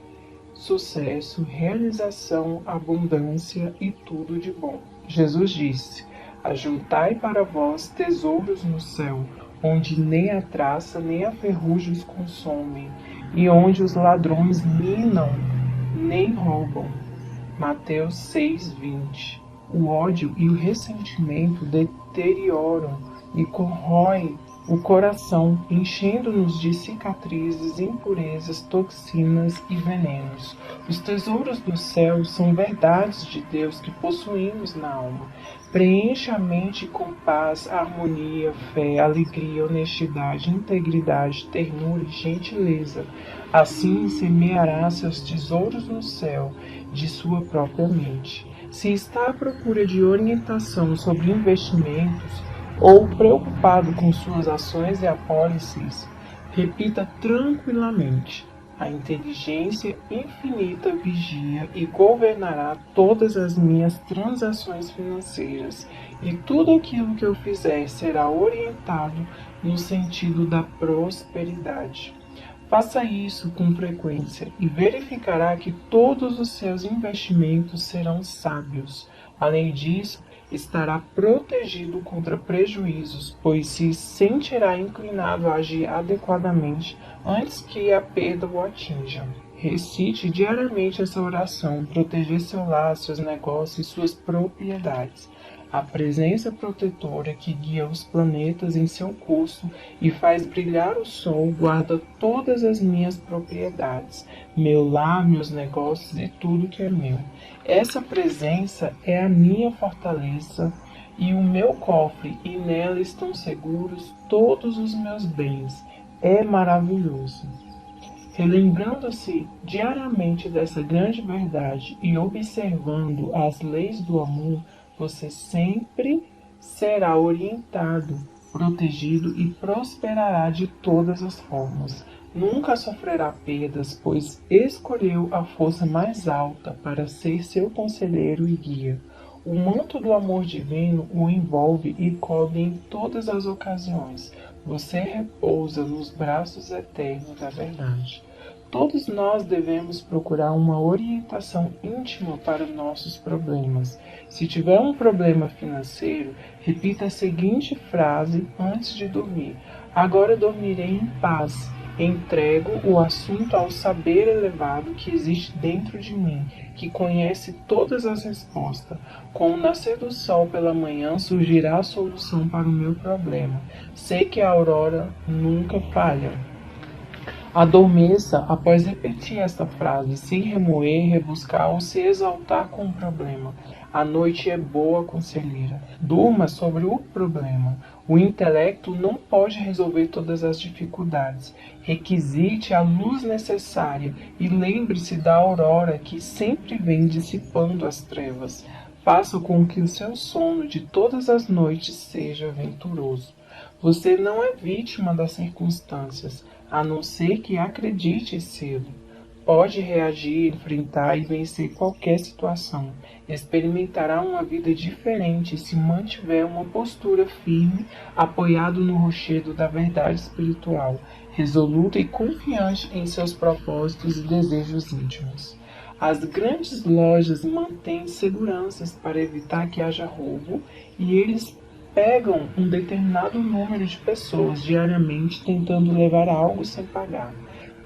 sucesso, realização, abundância e tudo de bom. Jesus disse: ajuntai para vós tesouros no céu, onde nem a traça nem a ferrugem os consomem, e onde os ladrões minam nem roubam. Mateus 6:20. O ódio e o ressentimento deterioram e corroem o coração, enchendo-nos de cicatrizes, impurezas, toxinas e venenos. Os tesouros do céu são verdades de Deus que possuímos na alma. Preencha a mente com paz, harmonia, fé, alegria, honestidade, integridade, ternura e gentileza. Assim semeará seus tesouros no céu, de sua própria mente. Se está à procura de orientação sobre investimentos ou preocupado com suas ações e apólices, repita tranquilamente: a inteligência infinita vigia e governará todas as minhas transações financeiras, e tudo aquilo que eu fizer será orientado no sentido da prosperidade. Faça isso com frequência e verificará que todos os seus investimentos serão sábios. Além disso, estará protegido contra prejuízos, pois se sentirá inclinado a agir adequadamente antes que a perda o atinja. Recite diariamente essa oração: proteger seu lar, seus negócios e suas propriedades. A presença protetora que guia os planetas em seu curso e faz brilhar o sol guarda todas as minhas propriedades, meu lar, meus negócios e tudo que é meu. Essa presença é a minha fortaleza e o meu cofre, e nela estão seguros todos os meus bens. É maravilhoso. Relembrando-se diariamente dessa grande verdade e observando as leis do amor, você sempre será orientado, protegido e prosperará de todas as formas. Nunca sofrerá perdas, pois escolheu a força mais alta para ser seu conselheiro e guia. O manto do amor divino o envolve e cobre em todas as ocasiões. Você repousa nos braços eternos da verdade. Todos nós devemos procurar uma orientação íntima para nossos problemas. Se tiver um problema financeiro, repita a seguinte frase antes de dormir: agora dormirei em paz. Entrego o assunto ao saber elevado que existe dentro de mim, que conhece todas as respostas. Com o nascer do sol pela manhã surgirá a solução para o meu problema. Sei que a aurora nunca falha. Adormeça após repetir esta frase, sem remoer, rebuscar ou se exaltar com o problema. A noite é boa conselheira. Durma sobre o problema. O intelecto não pode resolver todas as dificuldades. Requisite a luz necessária e lembre-se da aurora que sempre vem dissipando as trevas. Faça com que o seu sono de todas as noites seja venturoso. Você não é vítima das circunstâncias, a não ser que acredite cedo. Pode reagir, enfrentar e vencer qualquer situação. Experimentará uma vida diferente se mantiver uma postura firme, apoiado no rochedo da verdade espiritual, resoluta e confiante em seus propósitos e desejos íntimos. As grandes lojas mantêm seguranças para evitar que haja roubo e eles pegam um determinado número de pessoas diariamente tentando levar algo sem pagar.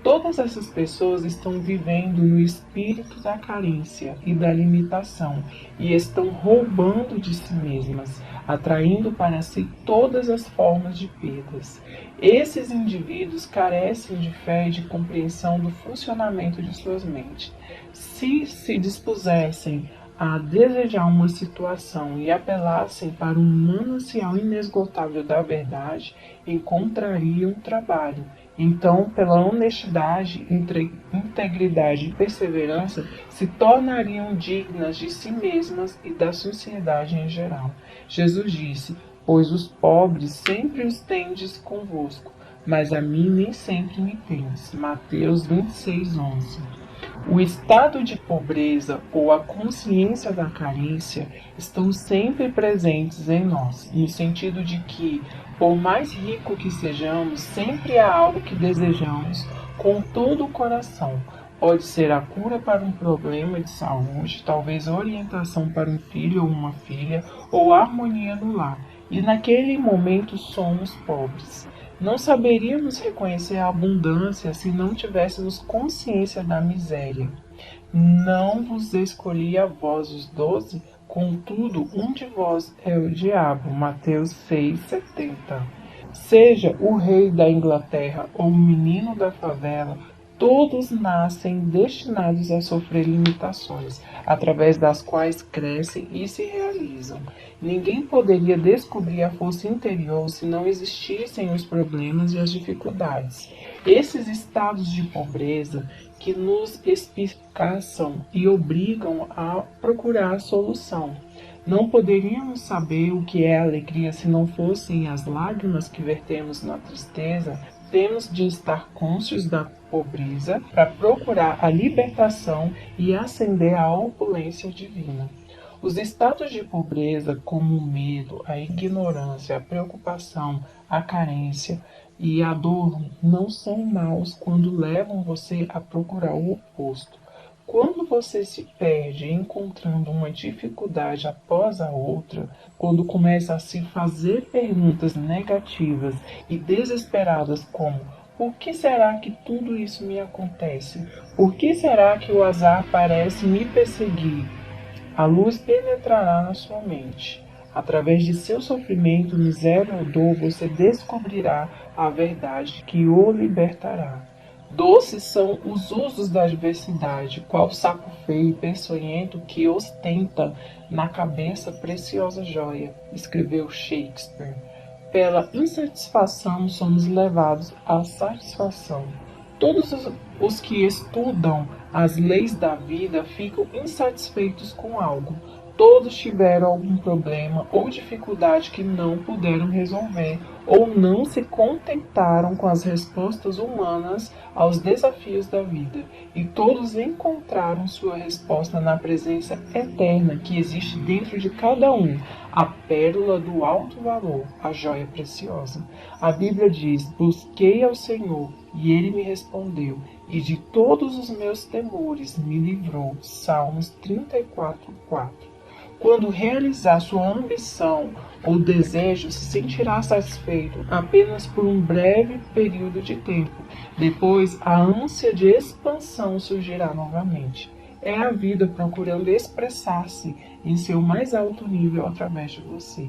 Todas essas pessoas estão vivendo no espírito da carência e da limitação e estão roubando de si mesmas, atraindo para si todas as formas de perdas. Esses indivíduos carecem de fé e de compreensão do funcionamento de suas mentes. Se dispusessem a desejar uma situação e apelassem para um manancial inesgotável da verdade, encontrariam trabalho. Então, pela honestidade, integridade e perseverança, se tornariam dignas de si mesmas e da sociedade em geral. Jesus disse: pois os pobres sempre os tendes convosco, mas a mim nem sempre me tendes. Mateus 26:11. O estado de pobreza ou a consciência da carência estão sempre presentes em nós, no sentido de que, por mais rico que sejamos, sempre há algo que desejamos com todo o coração. Pode ser a cura para um problema de saúde, talvez orientação para um filho ou uma filha, ou harmonia no lar. E naquele momento somos pobres. Não saberíamos reconhecer a abundância se não tivéssemos consciência da miséria. Não vos escolhi a vós os 12, contudo um de vós é o diabo. Mateus 6:70. Seja o rei da Inglaterra ou o menino da favela, todos nascem destinados a sofrer limitações, através das quais crescem e se realizam. Ninguém poderia descobrir a força interior se não existissem os problemas e as dificuldades. Esses estados de pobreza que nos espicaçam e obrigam a procurar a solução. Não poderíamos saber o que é alegria se não fossem as lágrimas que vertemos na tristeza. Temos de estar conscientes da pobreza para procurar a libertação e ascender à opulência divina. Os estados de pobreza, como o medo, a ignorância, a preocupação, a carência e a dor, não são maus quando levam você a procurar o oposto. Quando você se perde encontrando uma dificuldade após a outra, quando começa a se fazer perguntas negativas e desesperadas como: por que será que tudo isso me acontece? Por que será que o azar parece me perseguir? A luz penetrará na sua mente. Através de seu sofrimento, miséria ou dor, você descobrirá a verdade que o libertará. Doces são os usos da adversidade, qual saco feio e peçonhento que ostenta na cabeça preciosa joia, escreveu Shakespeare. Pela insatisfação somos levados à satisfação. Todos os que estudam as leis da vida ficam insatisfeitos com algo. Todos tiveram algum problema ou dificuldade que não puderam resolver, ou não se contentaram com as respostas humanas aos desafios da vida. E todos encontraram sua resposta na presença eterna que existe dentro de cada um, a pérola do alto valor, a joia preciosa. A Bíblia diz: busquei ao Senhor, e Ele me respondeu, e de todos os meus temores me livrou. Salmos 34:4. Quando realizar sua ambição ou desejo, se sentirá satisfeito apenas por um breve período de tempo. Depois, a ânsia de expansão surgirá novamente. É a vida procurando expressar-se em seu mais alto nível através de você.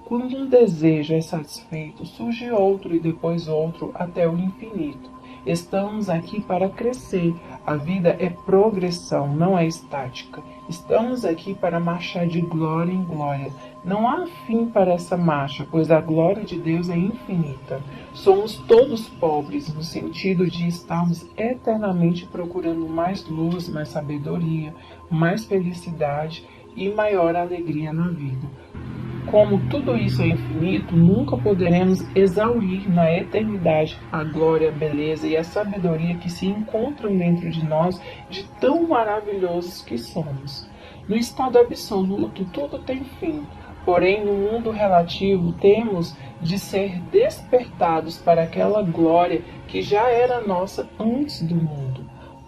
Quando um desejo é satisfeito, surge outro e depois outro até o infinito. Estamos aqui para crescer. A vida é progressão, não é estática. Estamos aqui para marchar de glória em glória. Não há fim para essa marcha, pois a glória de Deus é infinita. Somos todos pobres, no sentido de estarmos eternamente procurando mais luz, mais sabedoria, mais felicidade e maior alegria na vida. Como tudo isso é infinito, nunca poderemos exaurir na eternidade a glória, a beleza e a sabedoria que se encontram dentro de nós, de tão maravilhosos que somos. No estado absoluto, tudo tem fim. Porém, no mundo relativo, temos de ser despertados para aquela glória que já era nossa antes do mundo.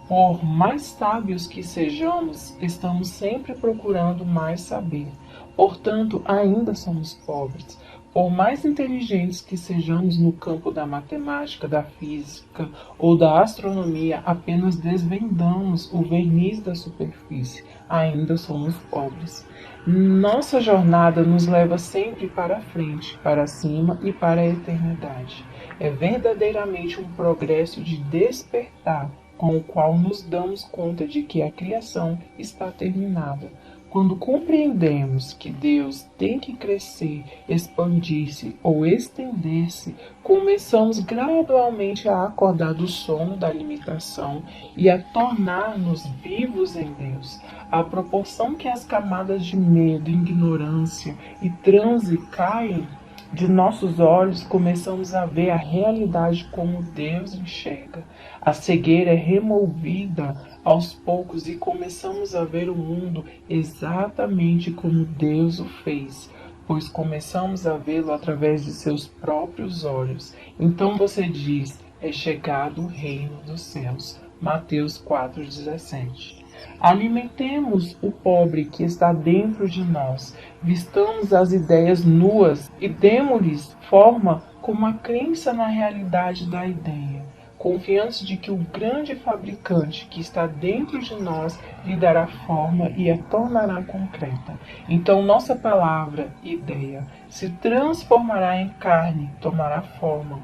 Por mais sábios que sejamos, estamos sempre procurando mais saber. Portanto, ainda somos pobres. Por mais inteligentes que sejamos no campo da matemática, da física ou da astronomia, apenas desvendamos o verniz da superfície. Ainda somos pobres. Nossa jornada nos leva sempre para frente, para cima e para a eternidade. É verdadeiramente um progresso de despertar, com o qual nos damos conta de que a criação está terminada. Quando compreendemos que Deus tem que crescer, expandir-se ou estender-se, começamos gradualmente a acordar do sono da limitação e a tornar-nos vivos em Deus. À proporção que as camadas de medo, ignorância e transe caem de nossos olhos, começamos a ver a realidade como Deus enxerga. A cegueira é removida aos poucos e começamos a ver o mundo exatamente como Deus o fez, pois começamos a vê-lo através de seus próprios olhos. Então você diz: é chegado o reino dos céus. Mateus 4,17. Alimentemos o pobre que está dentro de nós, vistamos as ideias nuas e demos-lhes forma com uma crença na realidade da ideia. confiantes de que o grande fabricante que está dentro de nós lhe dará forma e a tornará concreta. Então nossa palavra, ideia, se transformará em carne, tomará forma.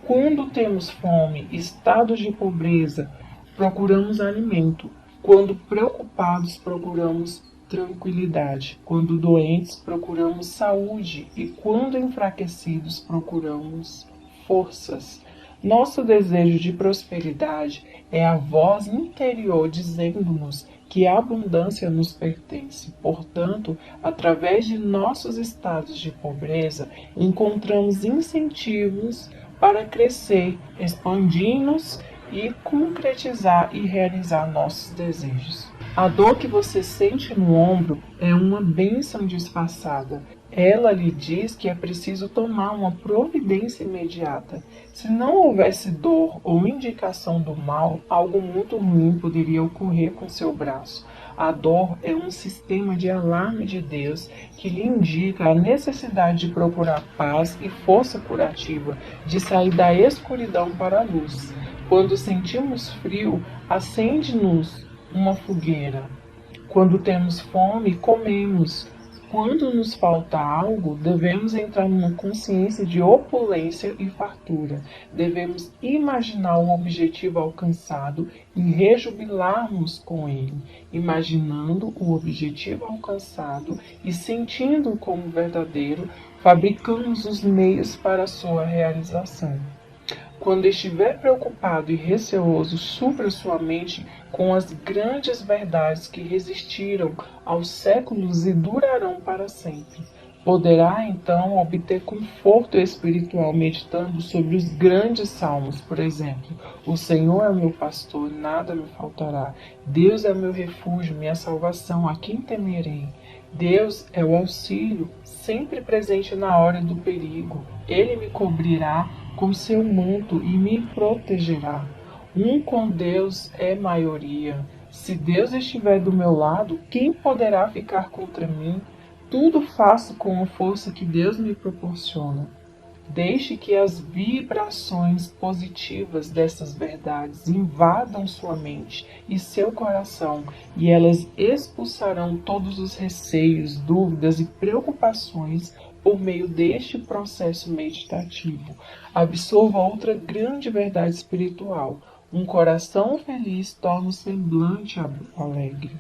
Quando temos fome, estados de pobreza, procuramos alimento. Quando preocupados, procuramos tranquilidade. Quando doentes, procuramos saúde. E quando enfraquecidos, procuramos forças. Nosso desejo de prosperidade é a voz interior dizendo-nos que a abundância nos pertence. Portanto, através de nossos estados de pobreza, encontramos incentivos para crescer, expandir-nos e concretizar e realizar nossos desejos. A dor que você sente no ombro é uma bênção disfarçada. Ela lhe diz que é preciso tomar uma providência imediata. Se não houvesse dor ou indicação do mal, algo muito ruim poderia ocorrer com seu braço. A dor é um sistema de alarme de Deus que lhe indica a necessidade de procurar paz e força curativa, de sair da escuridão para a luz. Quando sentimos frio, acende-nos uma fogueira. Quando temos fome, comemos. Quando nos falta algo, devemos entrar numa consciência de opulência e fartura. Devemos imaginar o objetivo alcançado e rejubilarmos com ele, imaginando o objetivo alcançado e sentindo-o como verdadeiro, fabricamos os meios para a sua realização. Quando estiver preocupado e receoso, supra sua mente com as grandes verdades que resistiram aos séculos e durarão para sempre. Poderá então obter conforto espiritual meditando sobre os grandes salmos, por exemplo: o Senhor é meu pastor, nada me faltará. Deus é meu refúgio, minha salvação, a quem temerei? Deus é o auxílio, sempre presente na hora do perigo. Ele me cobrirá com seu manto e me protegerá. Com Deus é maioria. Se Deus estiver do meu lado, quem poderá ficar contra mim? Tudo faço com a força que Deus me proporciona. Deixe que as vibrações positivas dessas verdades invadam sua mente e seu coração, e elas expulsarão todos os receios, dúvidas e preocupações por meio deste processo meditativo. Absorva outra grande verdade espiritual. Um coração feliz torna o semblante alegre.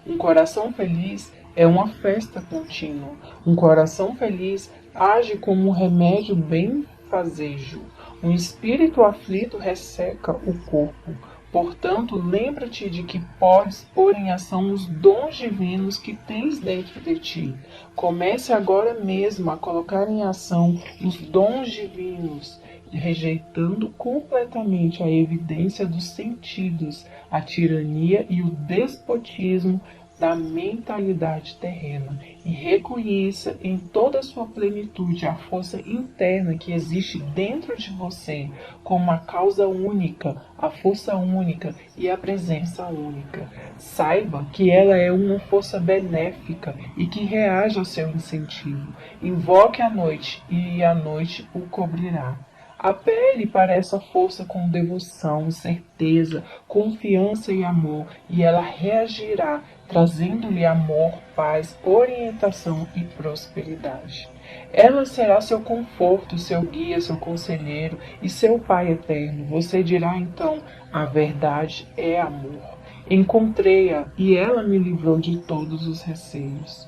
Um coração feliz é uma festa contínua. Um coração feliz age como um remédio benfazejo. Um espírito aflito resseca o corpo. Portanto, lembra-te de que podes pôr em ação os dons divinos que tens dentro de ti. Comece agora mesmo a colocar em ação os dons divinos, rejeitando completamente a evidência dos sentidos, a tirania e o despotismo da mentalidade terrena, e reconheça em toda a sua plenitude a força interna que existe dentro de você como a causa única, a força única e a presença única. Saiba que ela é uma força benéfica e que reage ao seu incentivo. Invoque a noite e a noite o cobrirá. Apele para essa força com devoção, certeza, confiança e amor, e ela reagirá, trazendo-lhe amor, paz, orientação e prosperidade. Ela será seu conforto, seu guia, seu conselheiro e seu Pai eterno. Você dirá então: a verdade é amor. Encontrei-a e ela me livrou de todos os receios.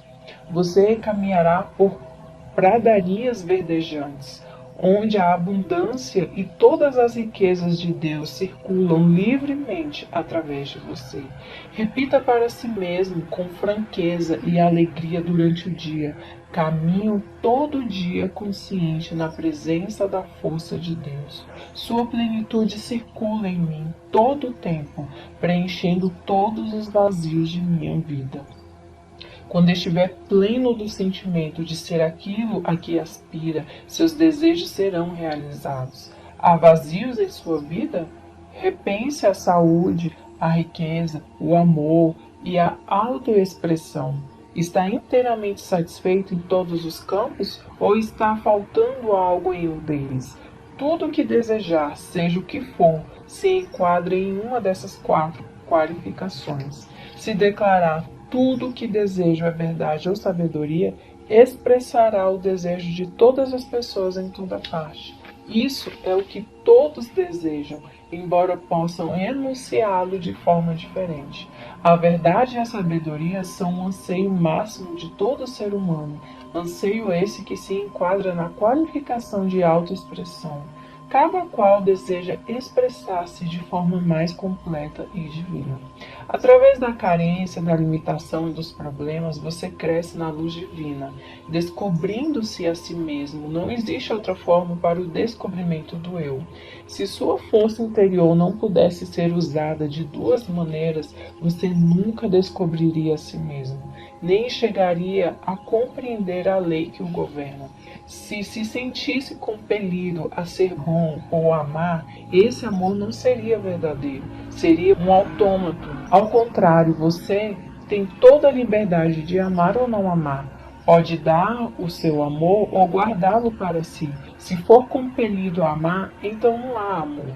Você caminhará por pradarias verdejantes, onde a abundância e todas as riquezas de Deus circulam livremente através de você. Repita para si mesmo com franqueza e alegria durante o dia: caminho todo dia consciente na presença da força de Deus. Sua plenitude circula em mim todo o tempo, preenchendo todos os vazios de minha vida. Quando estiver pleno do sentimento de ser aquilo a que aspira, seus desejos serão realizados. Há vazios em sua vida? Repense a saúde, a riqueza, o amor e a autoexpressão. Está inteiramente satisfeito em todos os campos ou está faltando algo em um deles? Tudo o que desejar, seja o que for, se enquadra em uma dessas 4 qualificações. Se declarar tudo o que desejo é verdade ou sabedoria, expressará o desejo de todas as pessoas em toda parte. Isso é o que todos desejam, embora possam enunciá-lo de forma diferente. A verdade e a sabedoria são o anseio máximo de todo ser humano, anseio esse que se enquadra na qualificação de autoexpressão. Cada qual deseja expressar-se de forma mais completa e divina. Através da carência, da limitação e dos problemas, você cresce na luz divina, descobrindo-se a si mesmo. Não existe outra forma para o descobrimento do eu. Se sua força interior não pudesse ser usada de 2 maneiras, você nunca descobriria a si mesmo, nem chegaria a compreender a lei que o governa. Se sentisse compelido a ser bom ou amar, esse amor não seria verdadeiro, seria um autômato. Ao contrário, você tem toda a liberdade de amar ou não amar. Pode dar o seu amor ou guardá-lo para si. Se for compelido a amar, então não há amor.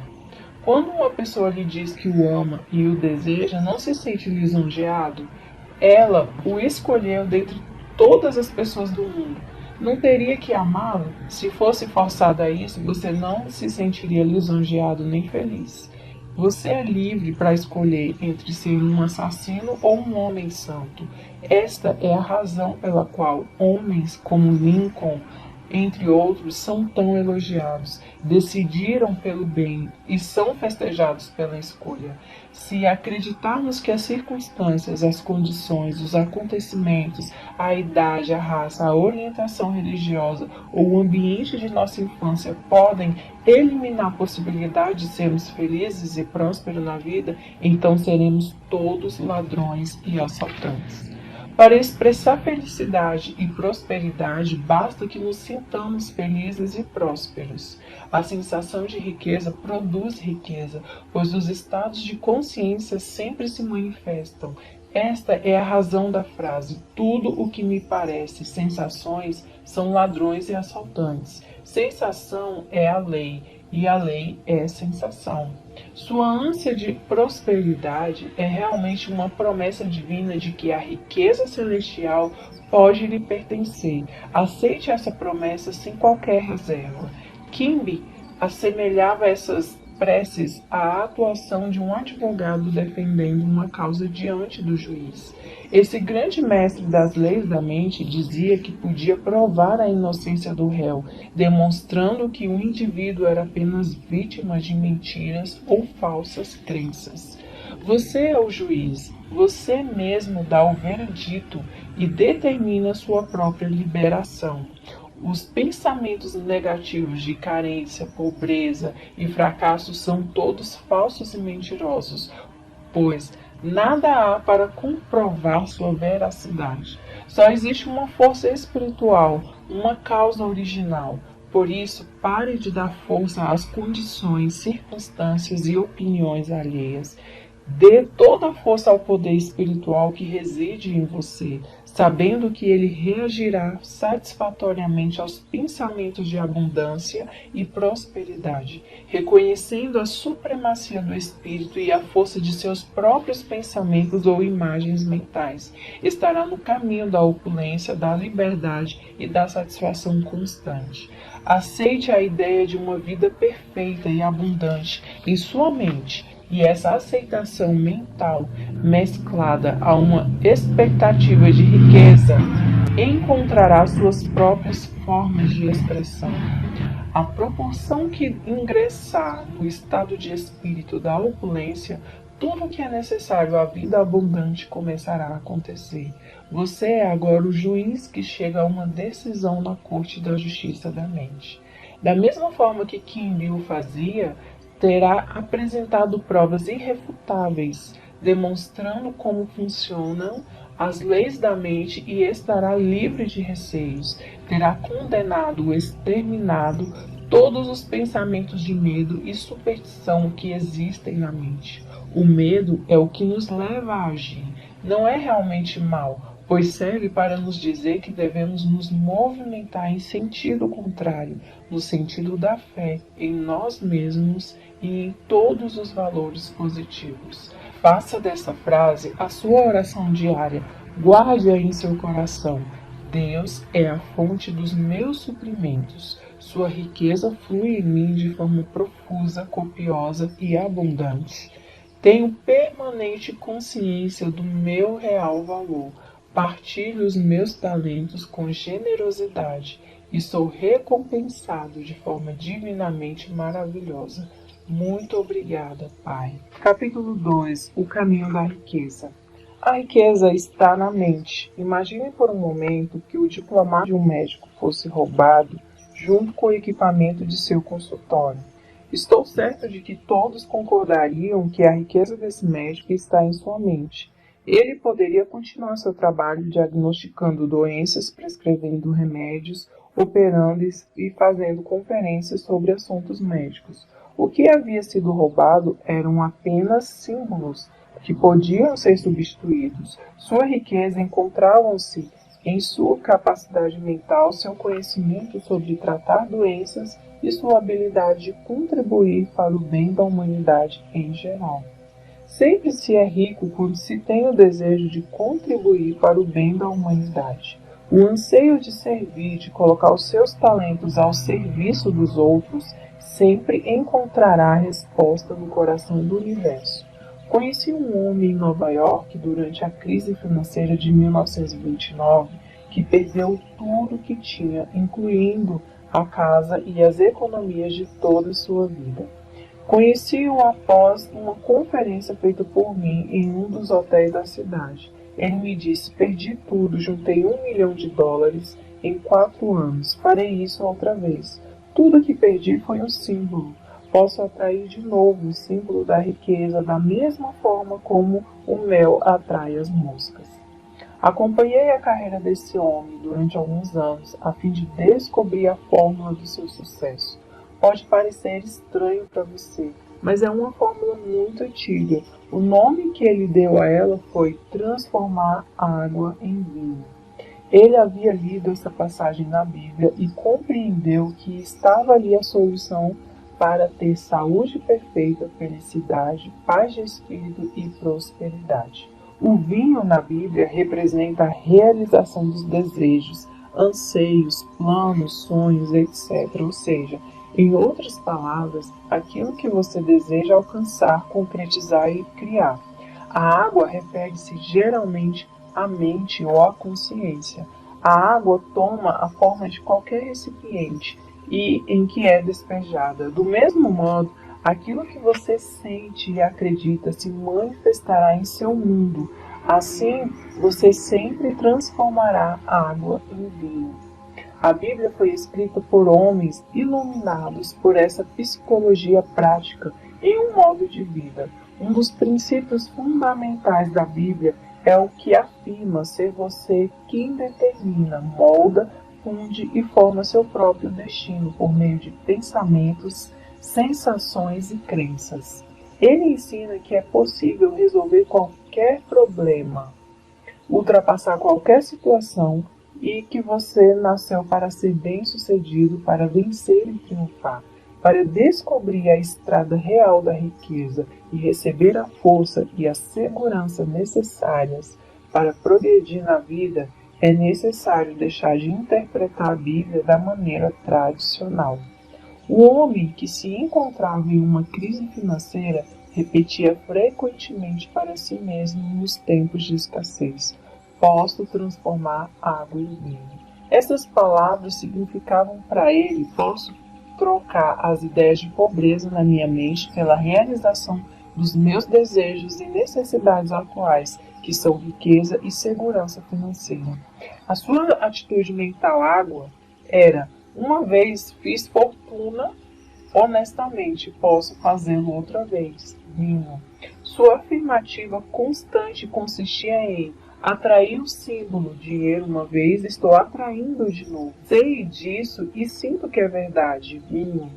Quando uma pessoa lhe diz que o ama e o deseja, não se sente lisonjeado? Ela o escolheu dentre todas as pessoas do mundo. Não teria que amá-lo? Se fosse forçado a isso, você não se sentiria lisonjeado nem feliz. Você é livre para escolher entre ser um assassino ou um homem santo. Esta é a razão pela qual homens como Lincoln, entre outros, são tão elogiados, decidiram pelo bem e são festejados pela escolha. Se acreditarmos que as circunstâncias, as condições, os acontecimentos, a idade, a raça, a orientação religiosa ou o ambiente de nossa infância podem eliminar a possibilidade de sermos felizes e prósperos na vida, então seremos todos ladrões e assaltantes. Para expressar felicidade e prosperidade, basta que nos sintamos felizes e prósperos. A sensação de riqueza produz riqueza, pois os estados de consciência sempre se manifestam. Esta é a razão da frase: tudo o que me parece sensações são ladrões e assaltantes. Sensação é a lei, e a lei é sensação. Sua ânsia de prosperidade é realmente uma promessa divina de que a riqueza celestial pode lhe pertencer. Aceite essa promessa sem qualquer reserva. Kimbe assemelhava essas preces à atuação de um advogado defendendo uma causa diante do juiz. Esse grande mestre das leis da mente dizia que podia provar a inocência do réu, demonstrando que o indivíduo era apenas vítima de mentiras ou falsas crenças. Você é o juiz, você mesmo dá o veredito e determina sua própria liberação. Os pensamentos negativos de carência, pobreza e fracasso são todos falsos e mentirosos, pois nada há para comprovar sua veracidade. Só existe uma força espiritual, uma causa original. Por isso, pare de dar força às condições, circunstâncias e opiniões alheias. Dê toda a força ao poder espiritual que reside em você, sabendo que ele reagirá satisfatoriamente aos pensamentos de abundância e prosperidade, reconhecendo a supremacia do espírito e a força de seus próprios pensamentos ou imagens mentais. Estará no caminho da opulência, da liberdade e da satisfação constante. Aceite a ideia de uma vida perfeita e abundante em sua mente. E essa aceitação mental, mesclada a uma expectativa de riqueza, encontrará suas próprias formas de expressão. À proporção que ingressar no estado de espírito da opulência, tudo o que é necessário à vida abundante começará a acontecer. Você é agora o juiz que chega a uma decisão na corte da justiça da mente. Da mesma forma que Kimbe o fazia, terá apresentado provas irrefutáveis, demonstrando como funcionam as leis da mente e estará livre de receios. Terá condenado, exterminado todos os pensamentos de medo e superstição que existem na mente. O medo é o que nos leva a agir. Não é realmente mal, pois serve para nos dizer que devemos nos movimentar em sentido contrário, no sentido da fé em nós mesmos e em todos os valores positivos. Faça dessa frase a sua oração diária, guarde-a em seu coração. Deus é a fonte dos meus suprimentos. Sua riqueza flui em mim de forma profusa, copiosa e abundante. Tenho permanente consciência do meu real valor. Partilho os meus talentos com generosidade e sou recompensado de forma divinamente maravilhosa. Muito obrigada, Pai. Capítulo 2. O caminho da riqueza. A riqueza está na mente. Imagine por um momento que o diploma de um médico fosse roubado junto com o equipamento de seu consultório. Estou certo de que todos concordariam que a riqueza desse médico está em sua mente. Ele poderia continuar seu trabalho diagnosticando doenças, prescrevendo remédios, operando e fazendo conferências sobre assuntos médicos. O que havia sido roubado eram apenas símbolos que podiam ser substituídos. Sua riqueza encontrava-se em sua capacidade mental, seu conhecimento sobre tratar doenças e sua habilidade de contribuir para o bem da humanidade em geral. Sempre se é rico quando se tem o desejo de contribuir para o bem da humanidade. O anseio de servir, de colocar os seus talentos ao serviço dos outros, sempre encontrará resposta no coração do universo. Conheci um homem em Nova York durante a crise financeira de 1929 que perdeu tudo que tinha, incluindo a casa e as economias de toda a sua vida. Conheci-o após uma conferência feita por mim em um dos hotéis da cidade. Ele me disse: perdi tudo, juntei $1 milhão em 4 anos. Farei isso outra vez. Tudo que perdi foi um símbolo. Posso atrair de novo o símbolo da riqueza da mesma forma como o mel atrai as moscas. Acompanhei a carreira desse homem durante alguns anos a fim de descobrir a fórmula do seu sucesso. Pode parecer estranho para você, mas é uma fórmula muito antiga. O nome que ele deu a ela foi transformar água em vinho. Ele havia lido essa passagem na Bíblia e compreendeu que estava ali a solução para ter saúde perfeita, felicidade, paz de espírito e prosperidade. O vinho na Bíblia representa a realização dos desejos, anseios, planos, sonhos, etc. Ou seja, em outras palavras, aquilo que você deseja alcançar, concretizar e criar. A água refere-se geralmente à mente ou à consciência. A água toma a forma de qualquer recipiente e em que é despejada. Do mesmo modo, aquilo que você sente e acredita se manifestará em seu mundo. Assim, você sempre transformará água em vinho. A Bíblia foi escrita por homens iluminados por essa psicologia prática em um modo de vida. Um dos princípios fundamentais da Bíblia é o que afirma ser você quem determina, molda, funde e forma seu próprio destino por meio de pensamentos, sensações e crenças. Ele ensina que é possível resolver qualquer problema, ultrapassar qualquer situação e que você nasceu para ser bem-sucedido, para vencer e triunfar, para descobrir a estrada real da riqueza e receber a força e a segurança necessárias para progredir na vida. É necessário deixar de interpretar a Bíblia da maneira tradicional. O homem que se encontrava em uma crise financeira repetia frequentemente para si mesmo nos tempos de escassez: posso transformar água em vinho. Essas palavras significavam para ele: posso trocar as ideias de pobreza na minha mente pela realização dos meus desejos e necessidades atuais, que são riqueza e segurança financeira. A sua atitude mental água era: uma vez fiz fortuna, honestamente posso fazê-lo outra vez, vinho. Sua afirmativa constante consistia em: atrair o símbolo, dinheiro uma vez, estou atraindo de novo. Sei disso e sinto que é verdade, vinho.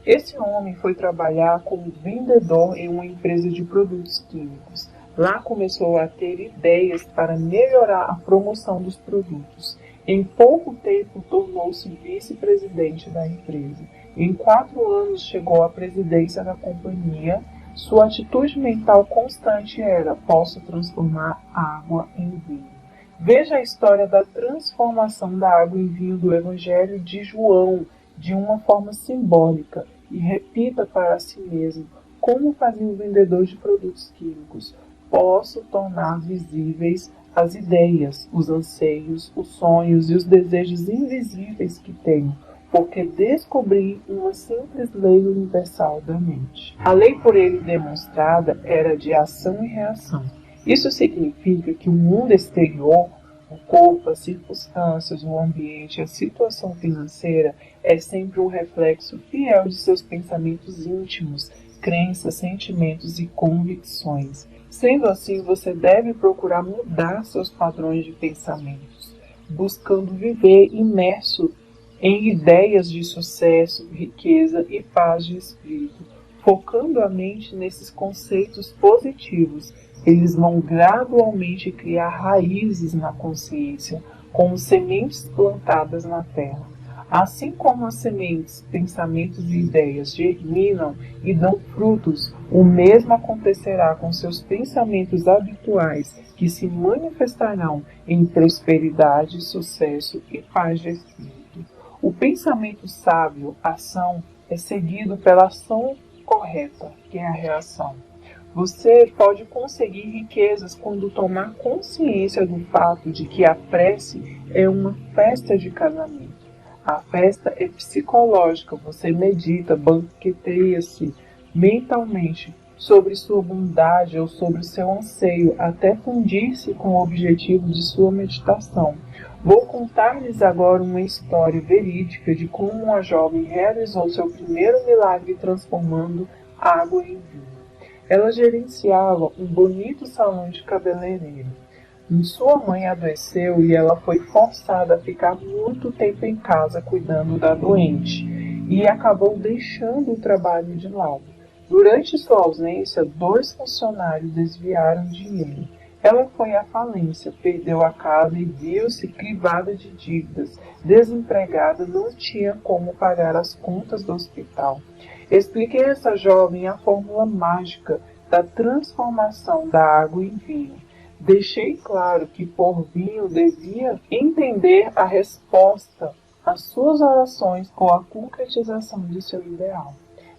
Esse homem foi trabalhar como vendedor em uma empresa de produtos químicos. Lá começou a ter ideias para melhorar a promoção dos produtos. Em pouco tempo tornou-se vice-presidente da empresa. Em 4 anos chegou à presidência da companhia. Sua atitude mental constante era: posso transformar água em vinho. Veja a história da transformação da água em vinho do Evangelho de João de uma forma simbólica e repita para si mesmo como fazia o vendedor de produtos químicos. Posso tornar visíveis as ideias, os anseios, os sonhos e os desejos invisíveis que tenho, porque descobri uma simples lei universal da mente. A lei por ele demonstrada era de ação e reação. Isso significa que o mundo exterior, o corpo, as circunstâncias, o ambiente, a situação financeira, é sempre um reflexo fiel de seus pensamentos íntimos, crenças, sentimentos e convicções. Sendo assim, você deve procurar mudar seus padrões de pensamentos, buscando viver imerso em ideias de sucesso, riqueza e paz de espírito, focando a mente nesses conceitos positivos. Eles vão gradualmente criar raízes na consciência, como sementes plantadas na terra. Assim como as sementes, pensamentos e ideias germinam e dão frutos, o mesmo acontecerá com seus pensamentos habituais, que se manifestarão em prosperidade, sucesso e paz de espírito. O pensamento sábio, ação, é seguido pela ação correta, que é a reação. Você pode conseguir riquezas quando tomar consciência do fato de que a prece é uma festa de casamento. A festa é psicológica, você medita, banqueteia-se mentalmente sobre sua bondade ou sobre seu anseio, até fundir-se com o objetivo de sua meditação. Vou contar-lhes agora uma história verídica de como uma jovem realizou seu primeiro milagre transformando água em vinho. Ela gerenciava um bonito salão de cabeleireiro. Sua mãe adoeceu e ela foi forçada a ficar muito tempo em casa cuidando da doente e acabou deixando o trabalho de lado. Durante sua ausência, 2 funcionários desviaram dinheiro. Ela foi à falência, perdeu a casa e viu-se crivada de dívidas. Desempregada, não tinha como pagar as contas do hospital. Expliquei a essa jovem a fórmula mágica da transformação da água em vinho. Deixei claro que por vinho devia entender a resposta às suas orações com a concretização de seu ideal.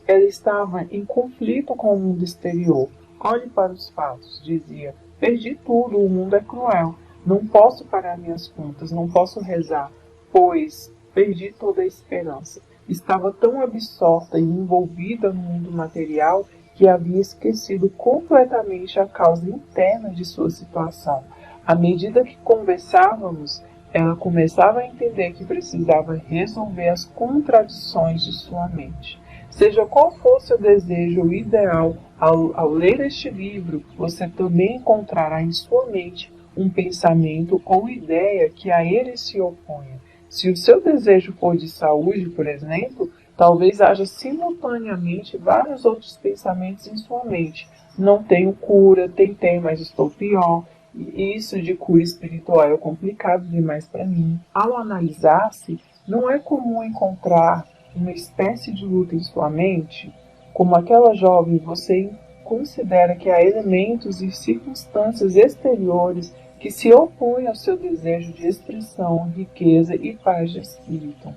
Ela estava em conflito com o mundo exterior. Olhe para os fatos, dizia. Perdi tudo, o mundo é cruel. Não posso pagar minhas contas, não posso rezar, pois perdi toda a esperança. Estava tão absorta e envolvida no mundo material que havia esquecido completamente a causa interna de sua situação. À medida que conversávamos, ela começava a entender que precisava resolver as contradições de sua mente. Seja qual for seu desejo ou ideal, ao ler este livro, você também encontrará em sua mente um pensamento ou ideia que a ele se oponha. Se o seu desejo for de saúde, por exemplo, talvez haja simultaneamente vários outros pensamentos em sua mente. Não tenho cura, tentei, mas estou pior. E isso de cura espiritual é complicado demais para mim. Ao analisar-se, não é comum encontrar uma espécie de luta em sua mente? Como aquela jovem, você considera que há elementos e circunstâncias exteriores que se opõem ao seu desejo de expressão, riqueza e paz de espírito.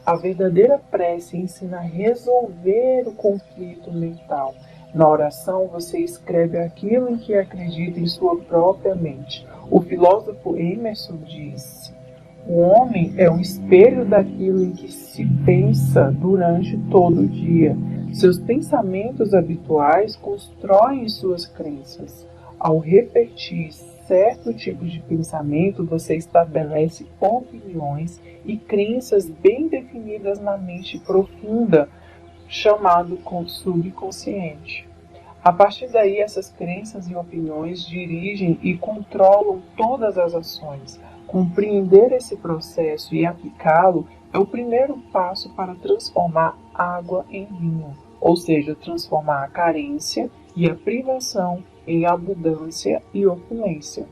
A verdadeira prece ensina a resolver o conflito mental. Na oração, você escreve aquilo em que acredita em sua própria mente. O filósofo Emerson disse: o homem é um espelho daquilo em que se pensa durante todo o dia. Seus pensamentos habituais constroem suas crenças. Ao repetir certo tipo de pensamento, você estabelece opiniões e crenças bem definidas na mente profunda, chamado subconsciente. A partir daí, essas crenças e opiniões dirigem e controlam todas as ações. Compreender esse processo e aplicá-lo é o primeiro passo para transformar água em vinho, ou seja, transformar a carência e a privação em abundância e opulência.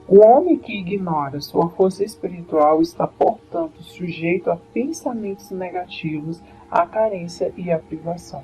O homem que ignora sua força espiritual está, portanto, sujeito a pensamentos negativos, à carência e à privação.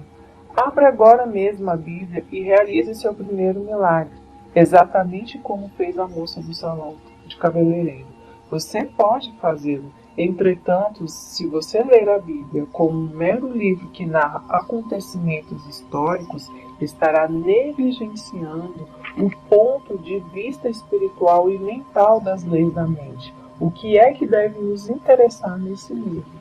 Abra agora mesmo a Bíblia e realize seu primeiro milagre, exatamente como fez a moça do salão de cabeleireiro. Você pode fazê-lo. Entretanto, se você ler a Bíblia como um mero livro que narra acontecimentos históricos, estará negligenciando o ponto de vista espiritual e mental das leis da mente. O que é que deve nos interessar nesse livro?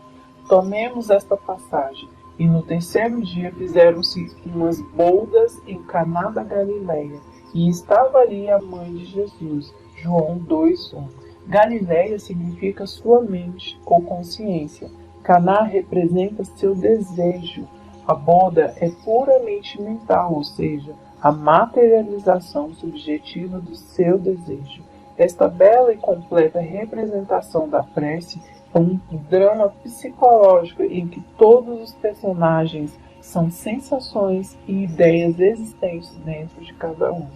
Tomemos esta passagem. E no terceiro dia fizeram-se umas bodas em Caná da Galileia, e estava ali a mãe de Jesus. João 2:1. Galileia significa sua mente ou consciência. Caná representa seu desejo. A boda é puramente mental, ou seja, a materialização subjetiva do seu desejo. Esta bela e completa representação da prece é um drama psicológico em que todos os personagens são sensações e ideias existentes dentro de cada um.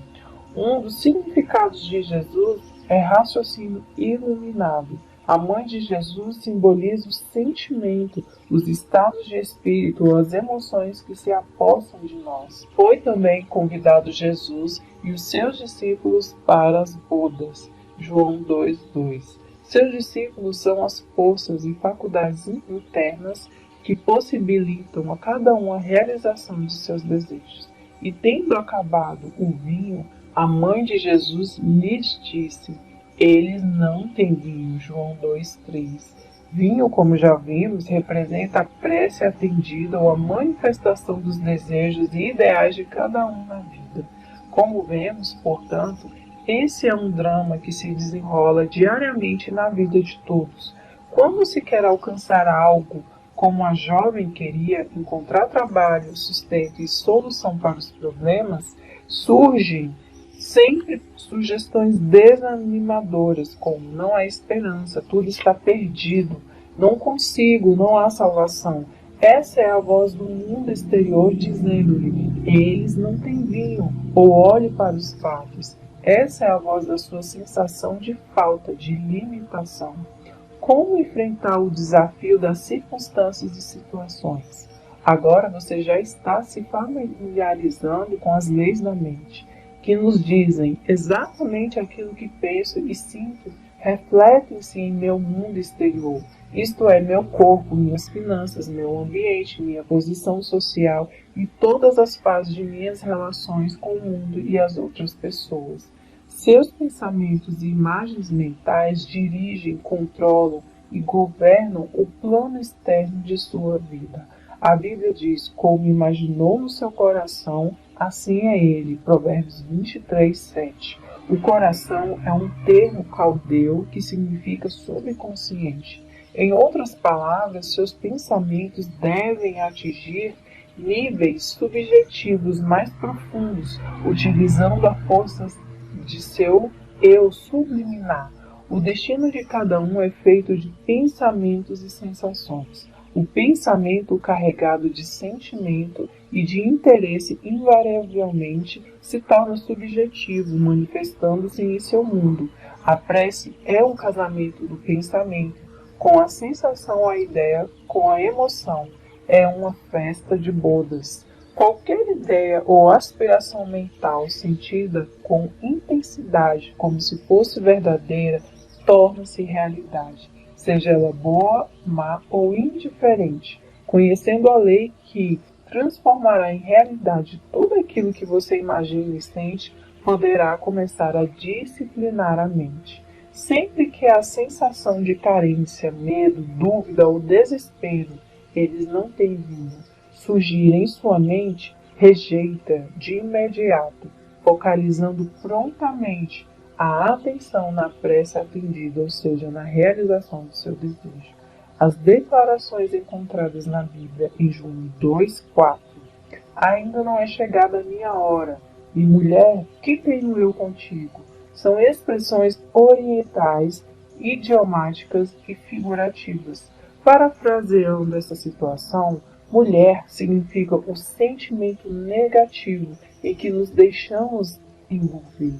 Um dos significados de Jesus é raciocínio iluminado. A mãe de Jesus simboliza o sentimento, os estados de espírito, as emoções que se apossam de nós. Foi também convidado Jesus e os seus discípulos para as bodas. João 2:2. Seus discípulos são as forças e faculdades internas que possibilitam a cada um a realização de seus desejos. E tendo acabado o vinho, a mãe de Jesus lhes disse: eles não têm vinho. João 2:3. Vinho, como já vimos, representa a prece atendida ou a manifestação dos desejos e ideais de cada um na vida. Como vemos, portanto, esse é um drama que se desenrola diariamente na vida de todos. Quando se quer alcançar algo, como a jovem queria, encontrar trabalho, sustento e solução para os problemas, surgem sempre sugestões desanimadoras, como não há esperança, tudo está perdido, não consigo, não há salvação. Essa é a voz do mundo exterior dizendo-lhe: eles não têm vinho, ou olhe para os fatos. Essa é a voz da sua sensação de falta, de limitação. Como enfrentar o desafio das circunstâncias e situações? Agora você já está se familiarizando com as leis da mente, que nos dizem exatamente aquilo que penso e sinto refletem-se em meu mundo exterior. Isto é, meu corpo, minhas finanças, meu ambiente, minha posição social e todas as fases de minhas relações com o mundo e as outras pessoas. Seus pensamentos e imagens mentais dirigem, controlam e governam o plano externo de sua vida. A Bíblia diz: como imaginou no seu coração, assim é ele. Provérbios 23:7. O coração é um termo caldeu que significa subconsciente. Em outras palavras, seus pensamentos devem atingir níveis subjetivos mais profundos, utilizando a força de seu eu subliminar. O destino de cada um é feito de pensamentos e sensações. O pensamento carregado de sentimento e de interesse invariavelmente se torna subjetivo, manifestando-se em seu mundo. A prece é um casamento do pensamento com a sensação, a ideia, com a emoção. É uma festa de bodas. Qualquer ideia ou aspiração mental sentida com intensidade, como se fosse verdadeira, torna-se realidade, seja ela boa, má ou indiferente, conhecendo a lei que transformará em realidade tudo aquilo que você imagina e sente, poderá começar a disciplinar a mente. Sempre que há sensação de carência, medo, dúvida ou desespero, eles não têm vinho, surgir em sua mente, rejeita de imediato, focalizando prontamente a atenção na prece atendida, ou seja, na realização do seu desejo. As declarações encontradas na Bíblia em João 2:4. Ainda não é chegada a minha hora, e mulher, que tenho eu contigo? São expressões orientais, idiomáticas e figurativas. Parafraseando essa situação, mulher significa o sentimento negativo em que nos deixamos envolver.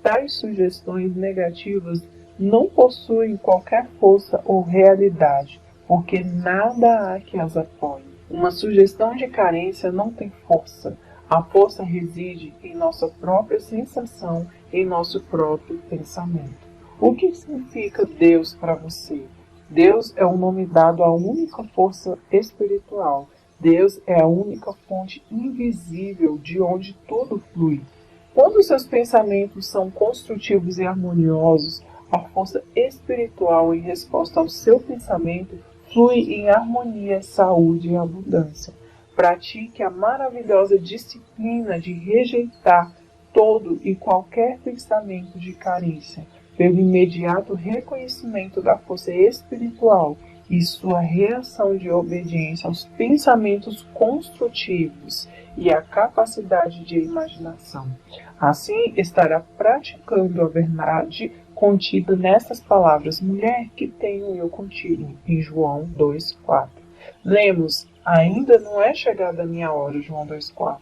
Tais sugestões negativas não possuem qualquer força ou realidade, porque nada há que as apoie. Uma sugestão de carência não tem força. A força reside em nossa própria sensação, em nosso próprio pensamento. O que significa Deus para você? Deus é o nome dado à única força espiritual. Deus é a única fonte invisível de onde tudo flui. Quando seus pensamentos são construtivos e harmoniosos, a força espiritual em resposta ao seu pensamento flui em harmonia, saúde e abundância. Pratique a maravilhosa disciplina de rejeitar todo e qualquer pensamento de carência, pelo imediato reconhecimento da força espiritual e sua reação de obediência aos pensamentos construtivos e à capacidade de imaginação. Assim, estará praticando a verdade contida nessas palavras: mulher, que tenho eu contigo, em João 2,4. Lemos: ainda não é chegada a minha hora, João 2,4.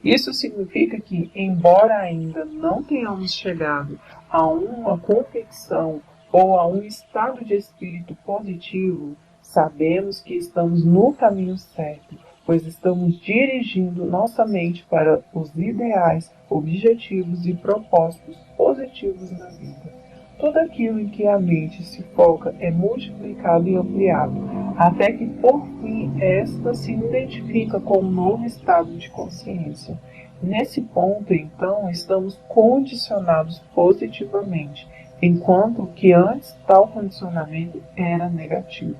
Isso significa que, embora ainda não tenhamos chegado a uma convicção ou a um estado de espírito positivo, sabemos que estamos no caminho certo, pois estamos dirigindo nossa mente para os ideais, objetivos e propósitos positivos na vida. Tudo aquilo em que a mente se foca é multiplicado e ampliado, até que, por fim, esta se identifica com um novo estado de consciência. Nesse ponto, então, estamos condicionados positivamente, enquanto que antes tal condicionamento era negativo.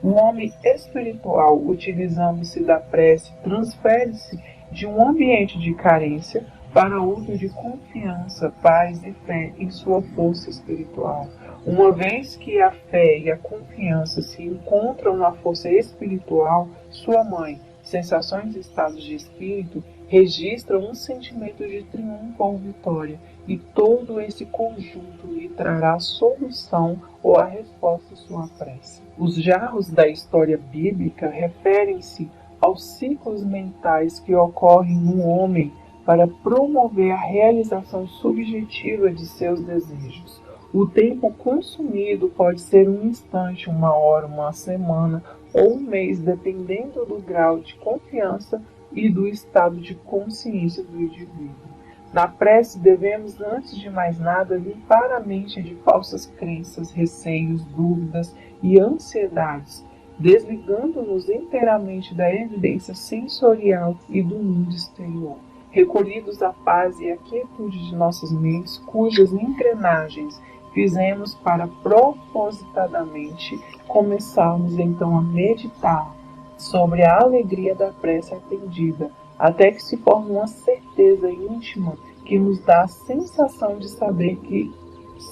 O homem espiritual, utilizando-se da prece, transfere-se de um ambiente de carência para outro de confiança, paz e fé em sua força espiritual. Uma vez que a fé e a confiança se encontram na força espiritual, sua mãe, sensações e estados de espírito, registra um sentimento de triunfo ou vitória, e todo esse conjunto lhe trará a solução ou a resposta à sua prece. Os jarros da história bíblica referem-se aos ciclos mentais que ocorrem no homem para promover a realização subjetiva de seus desejos. O tempo consumido pode ser um instante, uma hora, uma semana ou um mês, dependendo do grau de confiança e do estado de consciência do indivíduo. Na prece, devemos, antes de mais nada, limpar a mente de falsas crenças, receios, dúvidas e ansiedades, desligando-nos inteiramente da evidência sensorial e do mundo exterior, recolhidos à paz e à quietude de nossas mentes, cujas engrenagens fizemos para propositadamente começarmos então a meditar sobre a alegria da prece atendida, até que se forme uma certeza íntima que nos dá a sensação de saber que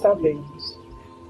sabemos.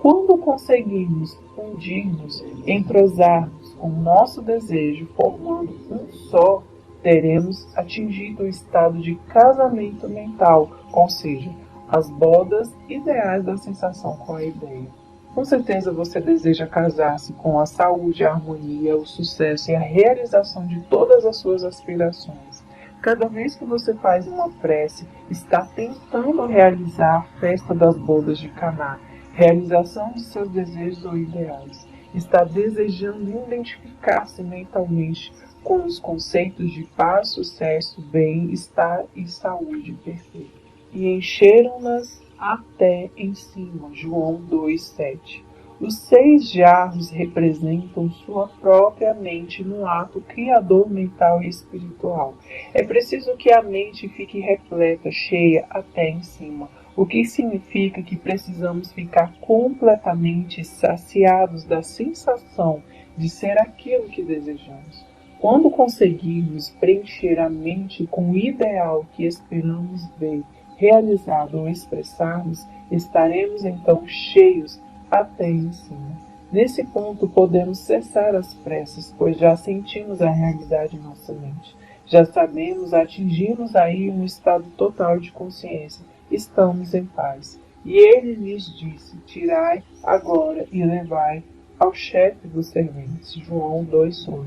Quando conseguirmos fundir-nos, entrosar-nos com o nosso desejo, formando um só, teremos atingido o estado de casamento mental, ou seja, as bodas ideais da sensação com a ideia. Com certeza você deseja casar-se com a saúde, a harmonia, o sucesso e a realização de todas as suas aspirações. Cada vez que você faz uma prece, está tentando realizar a festa das bodas de Caná, realização de seus desejos ou ideais. Está desejando identificar-se mentalmente com os conceitos de paz, sucesso, bem-estar e saúde perfeita. E encheram-nas até em cima. João 2,7. Os 6 jarros representam sua própria mente no ato criador mental e espiritual. É preciso que a mente fique repleta, cheia até em cima, o que significa que precisamos ficar completamente saciados da sensação de ser aquilo que desejamos. Quando conseguirmos preencher a mente com o ideal que esperamos ver realizado ou expressarmos, estaremos então cheios até em cima. Nesse ponto podemos cessar as preces, pois já sentimos a realidade em nossa mente. Já sabemos, atingimos aí um estado total de consciência. Estamos em paz. E ele lhes disse: tirai agora e levai ao chefe dos serventes. João 2,8.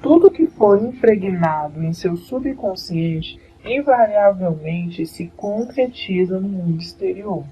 Tudo que for impregnado em seu subconsciente invariavelmente se concretiza no mundo exterior.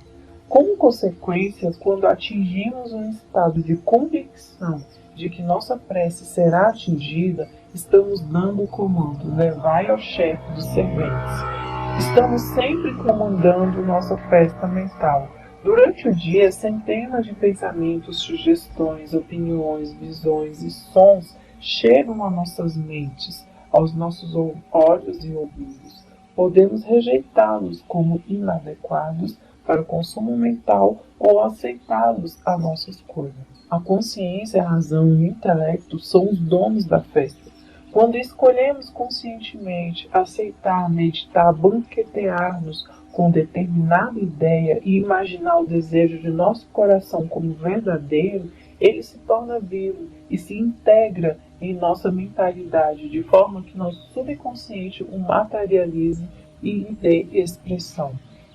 Como consequência, quando atingimos um estado de convicção de que nossa prece será atingida, estamos dando o comando: levai ao chefe dos serventes. Estamos sempre comandando nossa festa mental. Durante o dia, centenas de pensamentos, sugestões, opiniões, visões e sons chegam a nossas mentes, aos nossos olhos e ouvidos. Podemos rejeitá-los como inadequados para o consumo mental ou aceitá-los à nossa escolha. A consciência, a razão e o intelecto são os donos da festa. Quando escolhemos conscientemente aceitar, meditar, banquetear-nos com determinada ideia e imaginar o desejo de nosso coração como verdadeiro, ele se torna vivo e se integra em nossa mentalidade, de forma que nosso subconsciente o materialize e lhe dê expressão.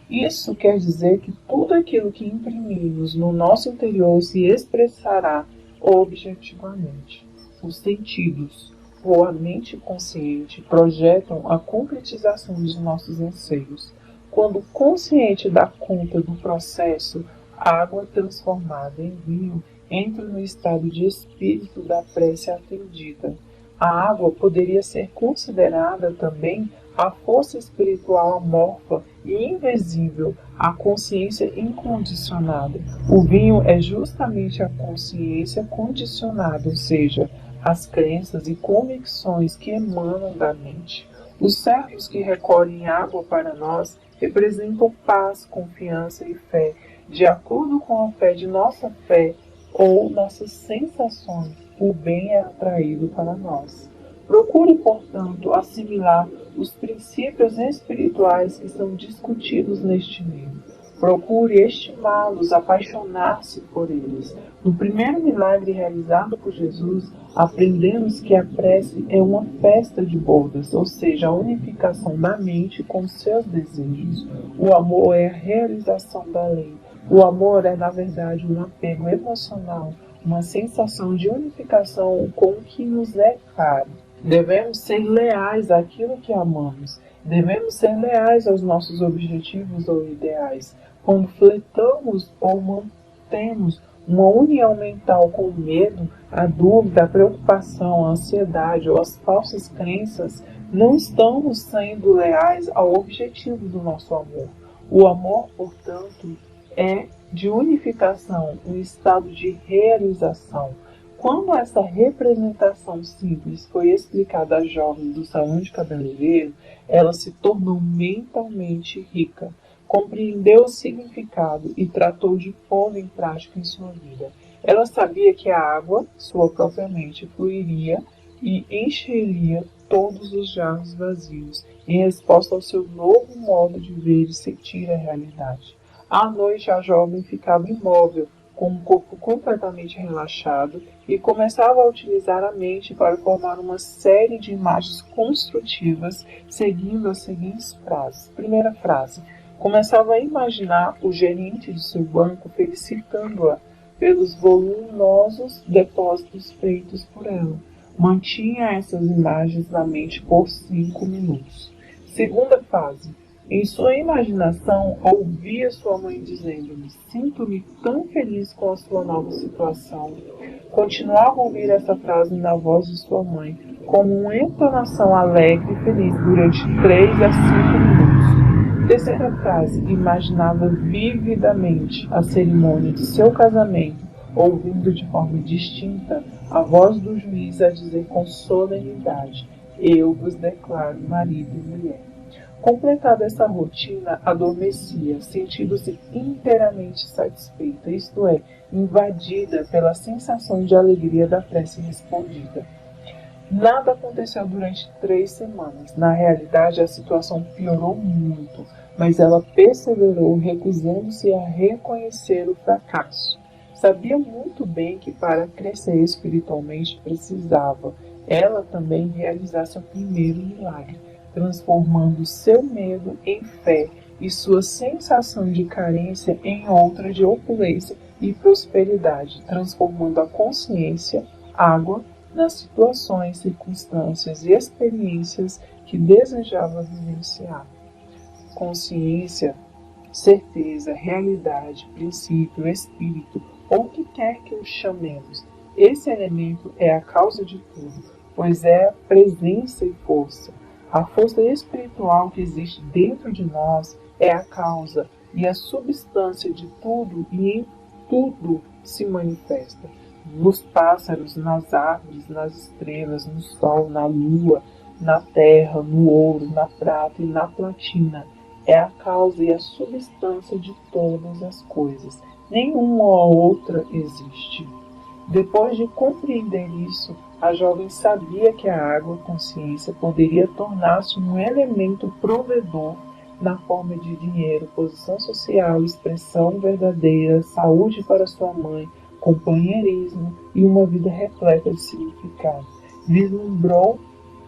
Isso quer dizer que tudo aquilo que imprimimos no nosso interior se expressará objetivamente. Os sentidos ou a mente consciente projetam a concretização de nossos anseios. Quando o consciente dá conta do processo, a água transformada em vinho entra no estado de espírito da prece atendida. A água poderia ser considerada também a força espiritual amorfa e invisível, a consciência incondicionada. O vinho é justamente a consciência condicionada, ou seja, as crenças e convicções que emanam da mente. Os servos que recolhem água para nós representam paz, confiança e fé. De acordo com a fé de nossa fé ou nossas sensações, o bem é atraído para nós. Procure, portanto, assimilar os princípios espirituais que são discutidos neste livro. Procure estimá-los, apaixonar-se por eles. No primeiro milagre realizado por Jesus, aprendemos que a prece é uma festa de bodas, ou seja, a unificação da mente com seus desejos. O amor é a realização da lei. O amor é, na verdade, um apego emocional, uma sensação de unificação com o que nos é caro. Devemos ser leais àquilo que amamos. Devemos ser leais aos nossos objetivos ou ideais. Quando fletamos ou mantemos uma união mental com o medo, a dúvida, a preocupação, a ansiedade ou as falsas crenças, não estamos sendo leais ao objetivo do nosso amor. O amor, portanto, é de unificação, um estado de realização. Quando essa representação simples foi explicada à jovem do salão de cabeleireiro, ela se tornou mentalmente rica, compreendeu o significado e tratou de pô-lo em prática em sua vida. Ela sabia que a água, sua própria mente, fluiria e encheria todos os jarros vazios, em resposta ao seu novo modo de ver e sentir a realidade. À noite, a jovem ficava imóvel, com o corpo completamente relaxado, e começava a utilizar a mente para formar uma série de imagens construtivas, seguindo as seguintes frases. Primeira frase: começava a imaginar o gerente de seu banco felicitando-a pelos voluminosos depósitos feitos por ela. Mantinha essas imagens na mente por 5 minutos. Segunda fase: em sua imaginação, ouvia sua mãe dizendo-lhe: sinto-me tão feliz com a sua nova situação. Continuava a ouvir essa frase na voz de sua mãe, como uma entonação alegre e feliz durante 3 a 5 minutos. Terceira frase: imaginava vividamente a cerimônia de seu casamento, ouvindo de forma distinta a voz do juiz a dizer com solenidade: eu vos declaro marido e mulher. Completada essa rotina, adormecia, sentindo-se inteiramente satisfeita, isto é, invadida pela sensação de alegria da prece respondida. Nada aconteceu durante 3 semanas. Na realidade, a situação piorou muito, mas ela perseverou, recusando-se a reconhecer o fracasso. Sabia muito bem que para crescer espiritualmente precisava ela também realizar seu primeiro milagre, transformando seu medo em fé e sua sensação de carência em outra de opulência e prosperidade, transformando a consciência, água, nas situações, circunstâncias e experiências que desejava vivenciar. Consciência, certeza, realidade, princípio, espírito, ou o que quer que o chamemos. Esse elemento é a causa de tudo, pois é a presença e força. A força espiritual que existe dentro de nós é a causa e a substância de tudo, e em tudo se manifesta. Nos pássaros, nas árvores, nas estrelas, no sol, na lua, na terra, no ouro, na prata e na platina. É a causa e a substância de todas as coisas. Nenhuma ou outra existe. Depois de compreender isso, a jovem sabia que a água, consciência, poderia tornar-se um elemento provedor na forma de dinheiro, posição social, expressão verdadeira, saúde para sua mãe, companheirismo e uma vida repleta de significado. Vislumbrou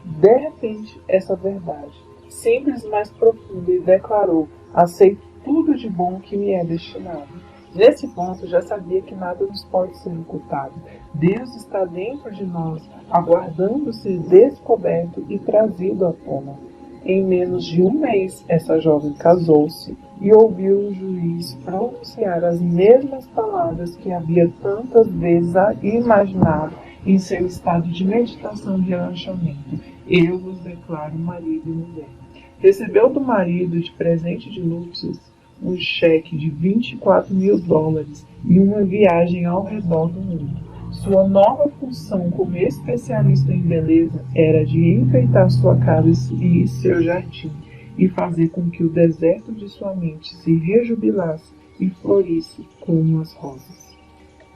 de repente essa verdade, simples mais profunda, e declarou: aceito tudo de bom que me é destinado. Nesse ponto, já sabia que nada nos pode ser ocultado. Deus está dentro de nós, aguardando ser descoberto e trazido à tona. Em menos de um mês, essa jovem casou-se e ouviu o juiz pronunciar as mesmas palavras que havia tantas vezes imaginado em seu estado de meditação e relaxamento. Eu vos declaro marido e mulher. Recebeu do marido de presente de núpcias um cheque de $24.000 e uma viagem ao redor do mundo. Sua nova função como especialista em beleza era de enfeitar sua casa e seu jardim e fazer com que o deserto de sua mente se rejubilasse e florisse como as rosas.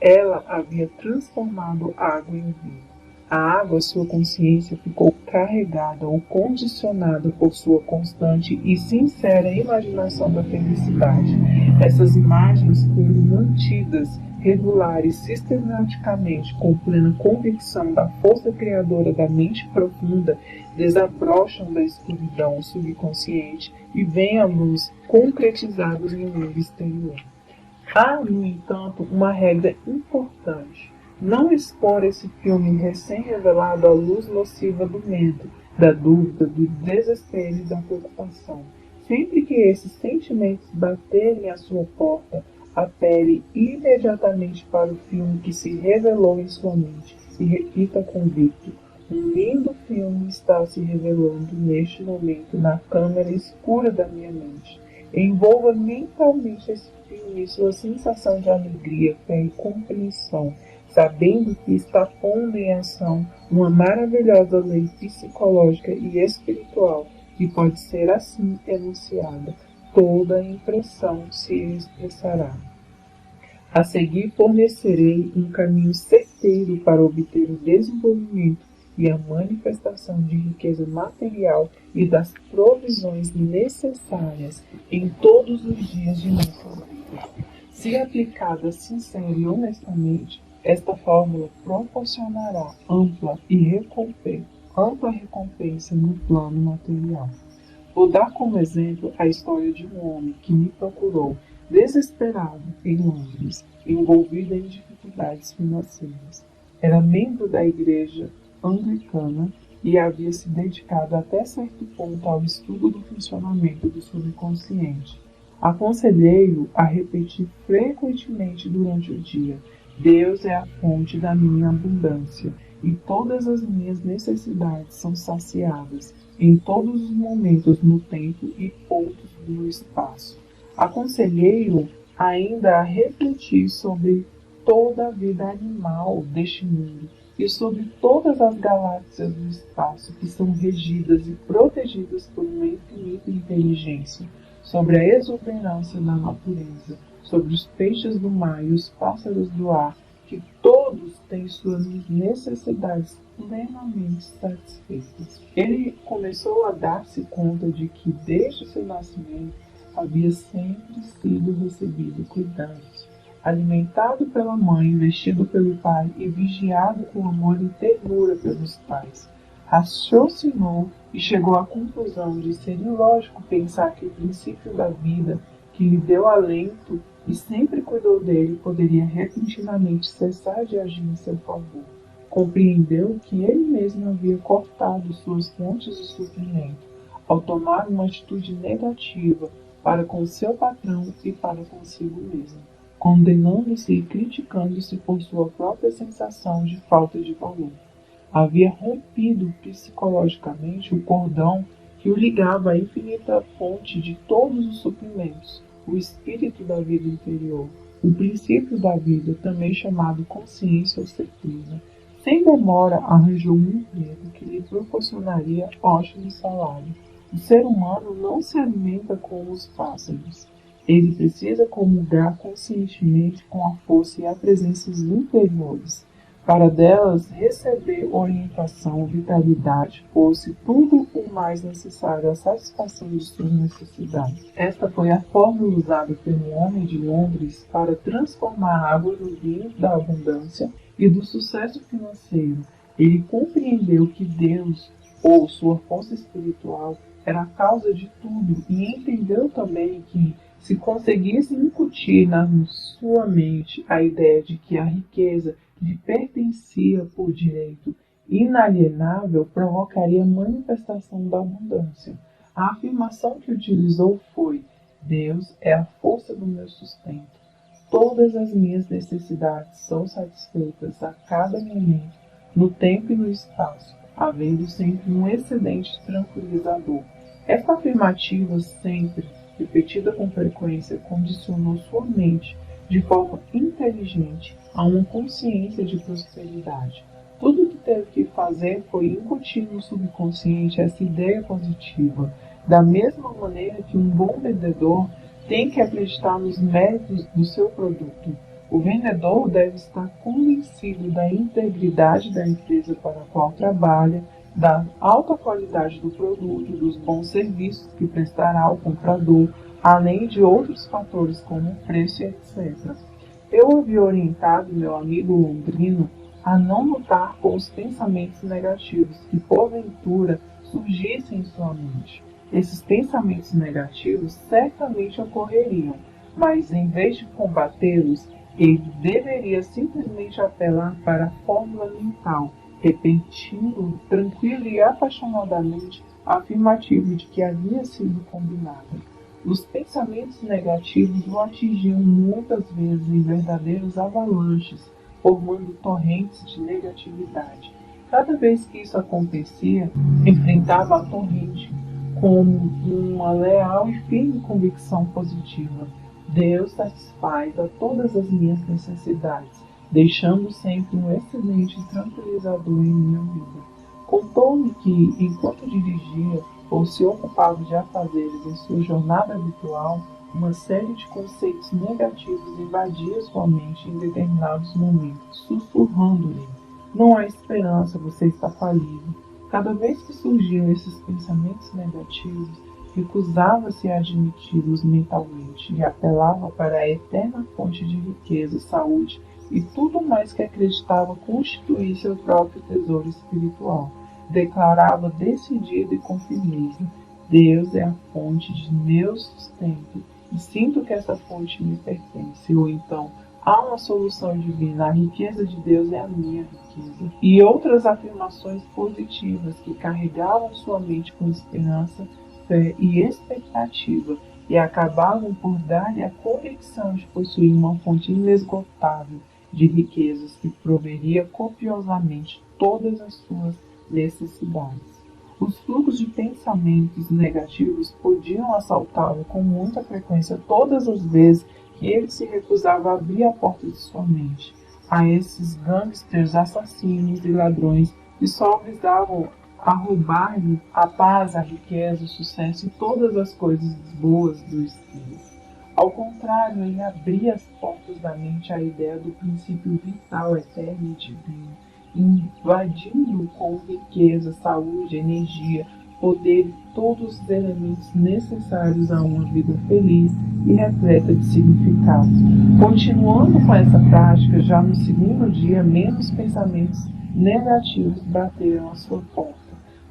Ela havia transformado água em vinho. A água, sua consciência, ficou carregada ou condicionada por sua constante e sincera imaginação da felicidade. Essas imagens foram mantidas regulares sistematicamente com plena convicção da força criadora da mente profunda, desabrocham da escuridão subconsciente e vêm à luz concretizados no mundo exterior. Há, no entanto, uma regra importante: não expor esse filme recém-revelado à luz nociva do medo, da dúvida, do desespero e da preocupação. Sempre que esses sentimentos baterem à sua porta, apele imediatamente para o filme que se revelou em sua mente e repita convicto: um lindo filme está se revelando neste momento na câmara escura da minha mente. Envolva mentalmente esse filme e sua sensação de alegria, fé e compreensão, sabendo que está pondo em ação uma maravilhosa lei psicológica e espiritual que pode ser assim enunciada. Toda a impressão se expressará. A seguir fornecerei um caminho certeiro para obter o desenvolvimento e a manifestação de riqueza material e das provisões necessárias em todos os dias de nossas vidas. Se aplicada sincera e honestamente, esta fórmula proporcionará ampla recompensa no plano material. Vou dar como exemplo a história de um homem que me procurou, desesperado, em Londres, envolvido em dificuldades financeiras. Era membro da igreja anglicana e havia se dedicado até certo ponto ao estudo do funcionamento do subconsciente. Aconselhei-o a repetir frequentemente durante o dia: Deus é a fonte da minha abundância e todas as minhas necessidades são saciadas em todos os momentos no tempo e pontos no espaço. Aconselhei-o ainda a refletir sobre toda a vida animal deste mundo e sobre todas as galáxias do espaço que são regidas e protegidas por uma infinita inteligência, sobre a exuberância da natureza, sobre os peixes do mar e os pássaros do ar, que todos têm suas necessidades plenamente satisfeitas. Ele começou a dar-se conta de que, desde seu nascimento, havia sempre sido recebido cuidados, alimentado pela mãe, vestido pelo pai e vigiado com amor e ternura pelos pais. Raciocinou e chegou à conclusão de ser ilógico pensar que o princípio da vida, que lhe deu alento e sempre cuidou dele, poderia repentinamente cessar de agir em seu favor. Compreendeu que ele mesmo havia cortado suas fontes de suprimento ao tomar uma atitude negativa para com seu patrão e para consigo mesmo, condenando-se e criticando-se por sua própria sensação de falta de valor. Havia rompido psicologicamente o cordão que o ligava à infinita fonte de todos os suprimentos, o espírito da vida interior, o princípio da vida, também chamado consciência ou certeza. Sem demora, arranjou um emprego que lhe proporcionaria ótimo salário. O ser humano não se alimenta como os pássaros. Ele precisa comungar conscientemente com a força e a presenças interiores, para delas receber orientação, vitalidade, força e tudo o mais necessário à satisfação de suas necessidades. Esta foi a fórmula usada pelo homem de Londres para transformar a água no vinho da abundância e do sucesso financeiro. Ele compreendeu que Deus, ou sua força espiritual, era a causa de tudo e entendeu também que, se conseguisse incutir na sua mente a ideia de que a riqueza lhe pertencia por direito inalienável, provocaria a manifestação da abundância. A afirmação que utilizou foi: Deus é a força do meu sustento. Todas as minhas necessidades são satisfeitas a cada momento, no tempo e no espaço, havendo sempre um excedente tranquilizador. Esta afirmativa, sempre repetida com frequência, condicionou sua mente de forma inteligente a uma consciência de prosperidade. Tudo o que teve que fazer foi incutir no subconsciente essa ideia positiva, da mesma maneira que um bom vendedor tem que acreditar nos méritos do seu produto. O vendedor deve estar convencido da integridade da empresa para a qual trabalha, da alta qualidade do produto, dos bons serviços que prestará ao comprador, além de outros fatores como o preço e etc. Eu havia orientado meu amigo londrino a não lutar com os pensamentos negativos que, porventura, surgissem em sua mente. Esses pensamentos negativos certamente ocorreriam, mas em vez de combatê-los, ele deveria simplesmente apelar para a fórmula mental, repetindo tranquilo e apaixonadamente a afirmativa de que havia sido combinada. Os pensamentos negativos o atingiam muitas vezes em verdadeiros avalanches, formando torrentes de negatividade. Cada vez que isso acontecia, enfrentava a torrente como uma leal e firme convicção positiva. Deus satisfaz a todas as minhas necessidades, deixando sempre um excelente tranquilizador em minha vida. Contou-me que, enquanto dirigia ou se ocupava de afazeres em sua jornada habitual, uma série de conceitos negativos invadia sua mente em determinados momentos, sussurrando-lhe: não há esperança, você está falido. Cada vez que surgiam esses pensamentos negativos, recusava-se a admiti-los mentalmente e apelava para a eterna fonte de riqueza, saúde e tudo mais que acreditava constituir seu próprio tesouro espiritual. Declarava decidido e com firmeza: Deus é a fonte de meu sustento e sinto que essa fonte me pertence. Ou então, há uma solução divina, a riqueza de Deus é a minha riqueza. E outras afirmações positivas que carregavam sua mente com esperança, fé e expectativa e acabavam por dar-lhe a convicção de possuir uma fonte inesgotável de riquezas que proveria copiosamente todas as suas necessidades. Os fluxos de pensamentos negativos podiam assaltá-lo com muita frequência todas as vezes que ele se recusava a abrir a porta de sua mente a esses gangsters, assassinos e ladrões que só visavam a roubar-lhe a paz, a riqueza, o sucesso e todas as coisas boas do espírito. Ao contrário, ele abria as portas da mente à ideia do princípio vital, eterno e divino, invadindo com riqueza, saúde, energia, poder e todos os elementos necessários a uma vida feliz e repleta de significados. Continuando com essa prática, já no segundo dia, menos pensamentos negativos bateram à sua porta.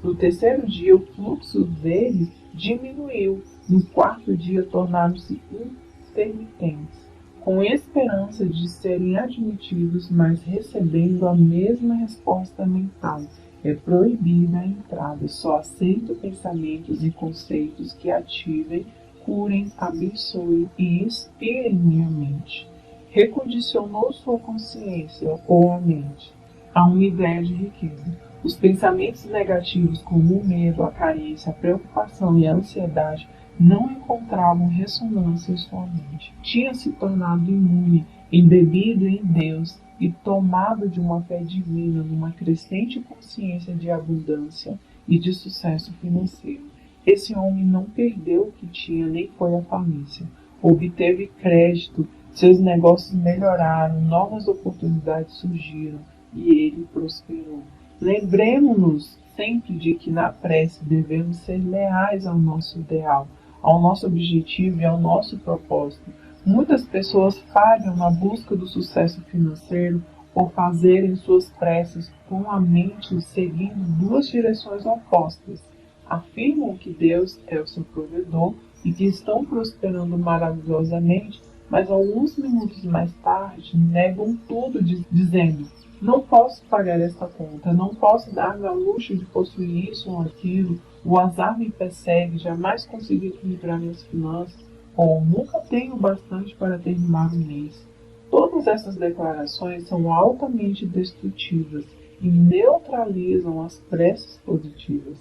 No terceiro dia, o fluxo deles diminuiu. No quarto dia, tornaram-se intermitentes. com esperança de serem admitidos, mas recebendo a mesma resposta mental. É proibida a entrada, só aceito pensamentos e conceitos que ativem, curem, abençoem e inspirem minha mente. Recondicionou sua consciência ou a mente a uma ideia de riqueza. Os pensamentos negativos, como o medo, a carência, a preocupação e a ansiedade, não encontravam ressonância em sua mente. Tinha se tornado imune, embebido em Deus e tomado de uma fé divina numa crescente consciência de abundância e de sucesso financeiro. Esse homem não perdeu o que tinha nem foi à falência. Obteve crédito, seus negócios melhoraram, novas oportunidades surgiram e ele prosperou. Lembremos-nos sempre de que na prece devemos ser leais ao nosso ideal, ao nosso objetivo e ao nosso propósito. Muitas pessoas falham na busca do sucesso financeiro por fazerem suas preces com a mente seguindo duas direções opostas. Afirmam que Deus é o seu provedor e que estão prosperando maravilhosamente, mas alguns minutos mais tarde negam tudo dizendo: não posso pagar esta conta, não posso dar-me ao luxo de possuir isso ou aquilo, o azar me persegue, jamais consigo equilibrar minhas finanças, ou nunca tenho bastante para terminar o mês. Todas essas declarações são altamente destrutivas e neutralizam as preces positivas.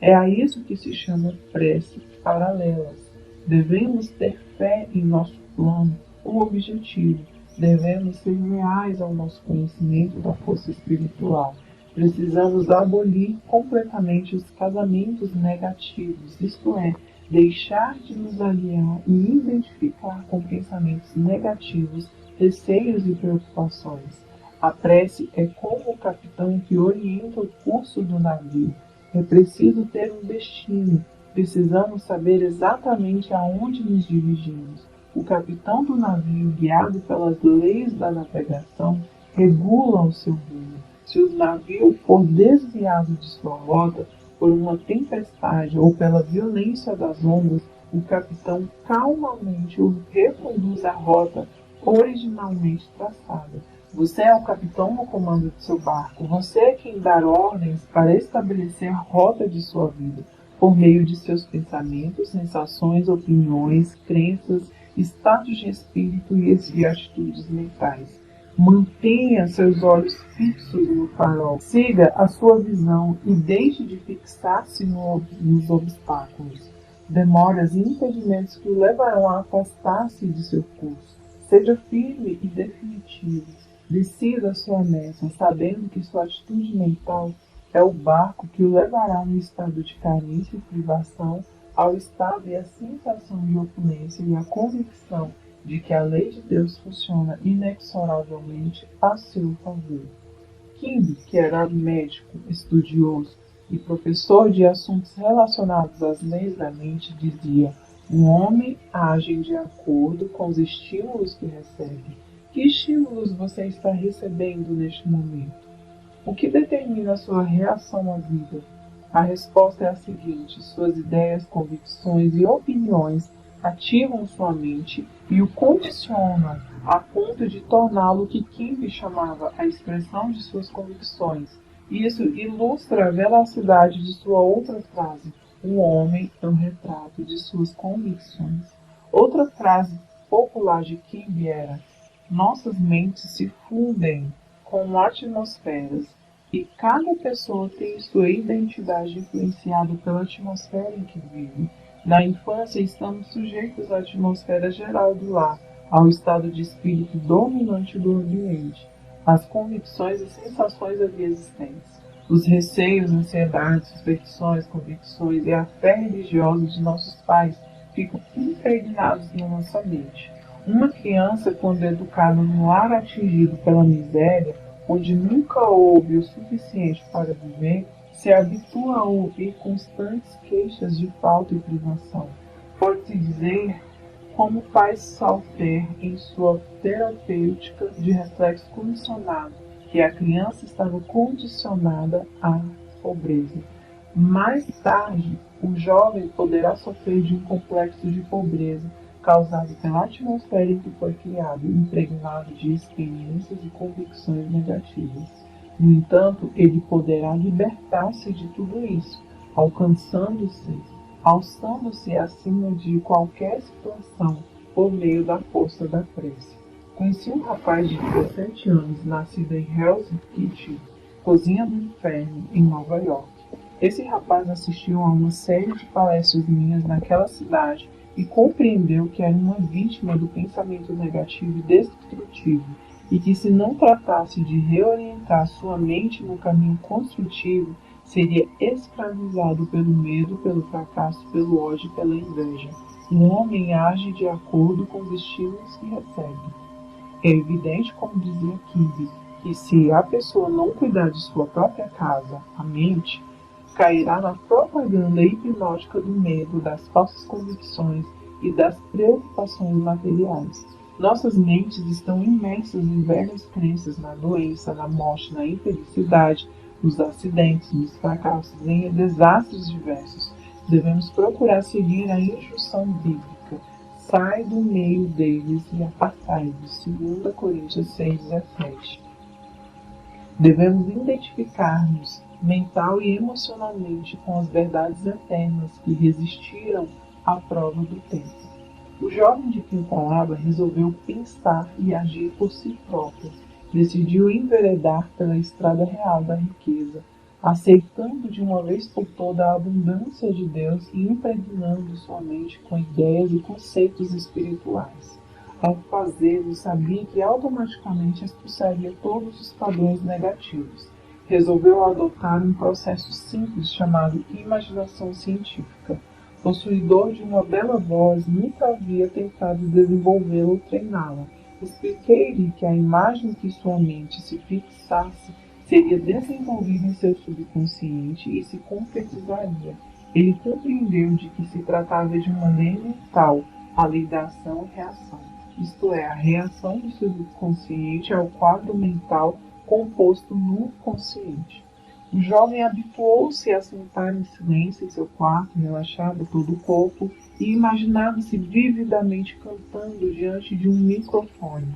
É a isso que se chama preces paralelas. Devemos ter fé em nosso plano, o objetivo. Devemos ser leais ao nosso conhecimento da força espiritual. Precisamos abolir completamente os casamentos negativos, isto é, deixar de nos aliar e identificar com pensamentos negativos, receios e preocupações. A prece é como o capitão que orienta o curso do navio. É preciso ter um destino. Precisamos saber exatamente aonde nos dirigimos. O capitão do navio, guiado pelas leis da navegação, regula o seu rumo. Se o navio for desviado de sua rota por uma tempestade ou pela violência das ondas, o capitão calmamente o reconduz à rota originalmente traçada. Você é o capitão no comando de seu barco. Você é quem dá ordens para estabelecer a rota de sua vida, por meio de seus pensamentos, sensações, opiniões, crenças, estados de espírito e atitudes mentais. Mantenha seus olhos fixos no farol. Siga a sua visão e deixe de fixar-se nos obstáculos, demoras e impedimentos que o levarão a afastar-se de seu curso. Seja firme e definitivo. Decida sua meta, sabendo que sua atitude mental é o barco que o levará no estado de carência e privação ao estado e a sensação de opulência e a convicção de que a lei de Deus funciona inexoravelmente a seu favor. King, que era médico, estudioso e professor de assuntos relacionados às leis da mente, dizia: um homem age de acordo com os estímulos que recebe. Que estímulos você está recebendo neste momento? O que determina a sua reação à vida? A resposta é a seguinte: suas ideias, convicções e opiniões ativam sua mente e o condicionam a ponto de torná-lo o que King chamava a expressão de suas convicções. Isso ilustra a veracidade de sua outra frase: um homem é um retrato de suas convicções. Outra frase popular de King era: nossas mentes se fundem com atmosferas e cada pessoa tem sua identidade influenciada pela atmosfera em que vive. Na infância, estamos sujeitos à atmosfera geral do lar, ao estado de espírito dominante do ambiente, às convicções e sensações ali existentes. Os receios, ansiedades, superstições, convicções e a fé religiosa de nossos pais ficam impregnados na nossa mente. Uma criança, quando educada num lar atingido pela miséria, onde nunca houve o suficiente para viver, se habitua a ouvir constantes queixas de falta e privação. Pode-se dizer como faz Salter em sua terapêutica de reflexo condicionado, que a criança estava condicionada à pobreza. Mais tarde, o jovem poderá sofrer de um complexo de pobreza, causado pela atmosfera em que foi criado, impregnado de experiências e convicções negativas. No entanto, ele poderá libertar-se de tudo isso, alçando-se acima de qualquer situação por meio da força da prece. Conheci um rapaz de 17 anos, nascido em Hell's Kitchen, Cozinha do Inferno, em Nova York. Esse rapaz assistiu a uma série de palestras minhas naquela cidade e compreendeu que era uma vítima do pensamento negativo e destrutivo, e que se não tratasse de reorientar sua mente no caminho construtivo, seria escravizado pelo medo, pelo fracasso, pelo ódio e pela inveja. O homem age de acordo com os estímulos que recebe. É evidente, como dizia King, que se a pessoa não cuidar de sua própria casa, a mente, cairá na propaganda hipnótica do medo, das falsas convicções e das preocupações materiais. Nossas mentes estão imersas em velhas crenças na doença, na morte, na infelicidade, nos acidentes, nos fracassos, em desastres diversos. Devemos procurar seguir a instrução bíblica. Sai do meio deles e apartai-vos. 2 Coríntios 6,17. Devemos identificar-nos mental e emocionalmente com as verdades eternas que resistiram à prova do tempo. O jovem de quem falava resolveu pensar e agir por si próprio. Decidiu enveredar pela estrada real da riqueza, aceitando de uma vez por toda a abundância de Deus e impregnando sua mente com ideias e conceitos espirituais. Ao fazê-lo, sabia que automaticamente expulsaria todos os padrões negativos. Resolveu adotar um processo simples chamado imaginação científica. Possuidor de uma bela voz, nunca havia tentado desenvolvê-la ou treiná-la. Expliquei-lhe que a imagem que sua mente se fixasse seria desenvolvida em seu subconsciente e se concretizaria. Ele compreendeu de que se tratava de uma lei mental, a lei da ação e reação. Isto é, a reação do subconsciente ao quadro mental composto no consciente. O jovem habituou-se a sentar em silêncio em seu quarto, relaxado todo o corpo, e imaginava-se vividamente cantando diante de um microfone.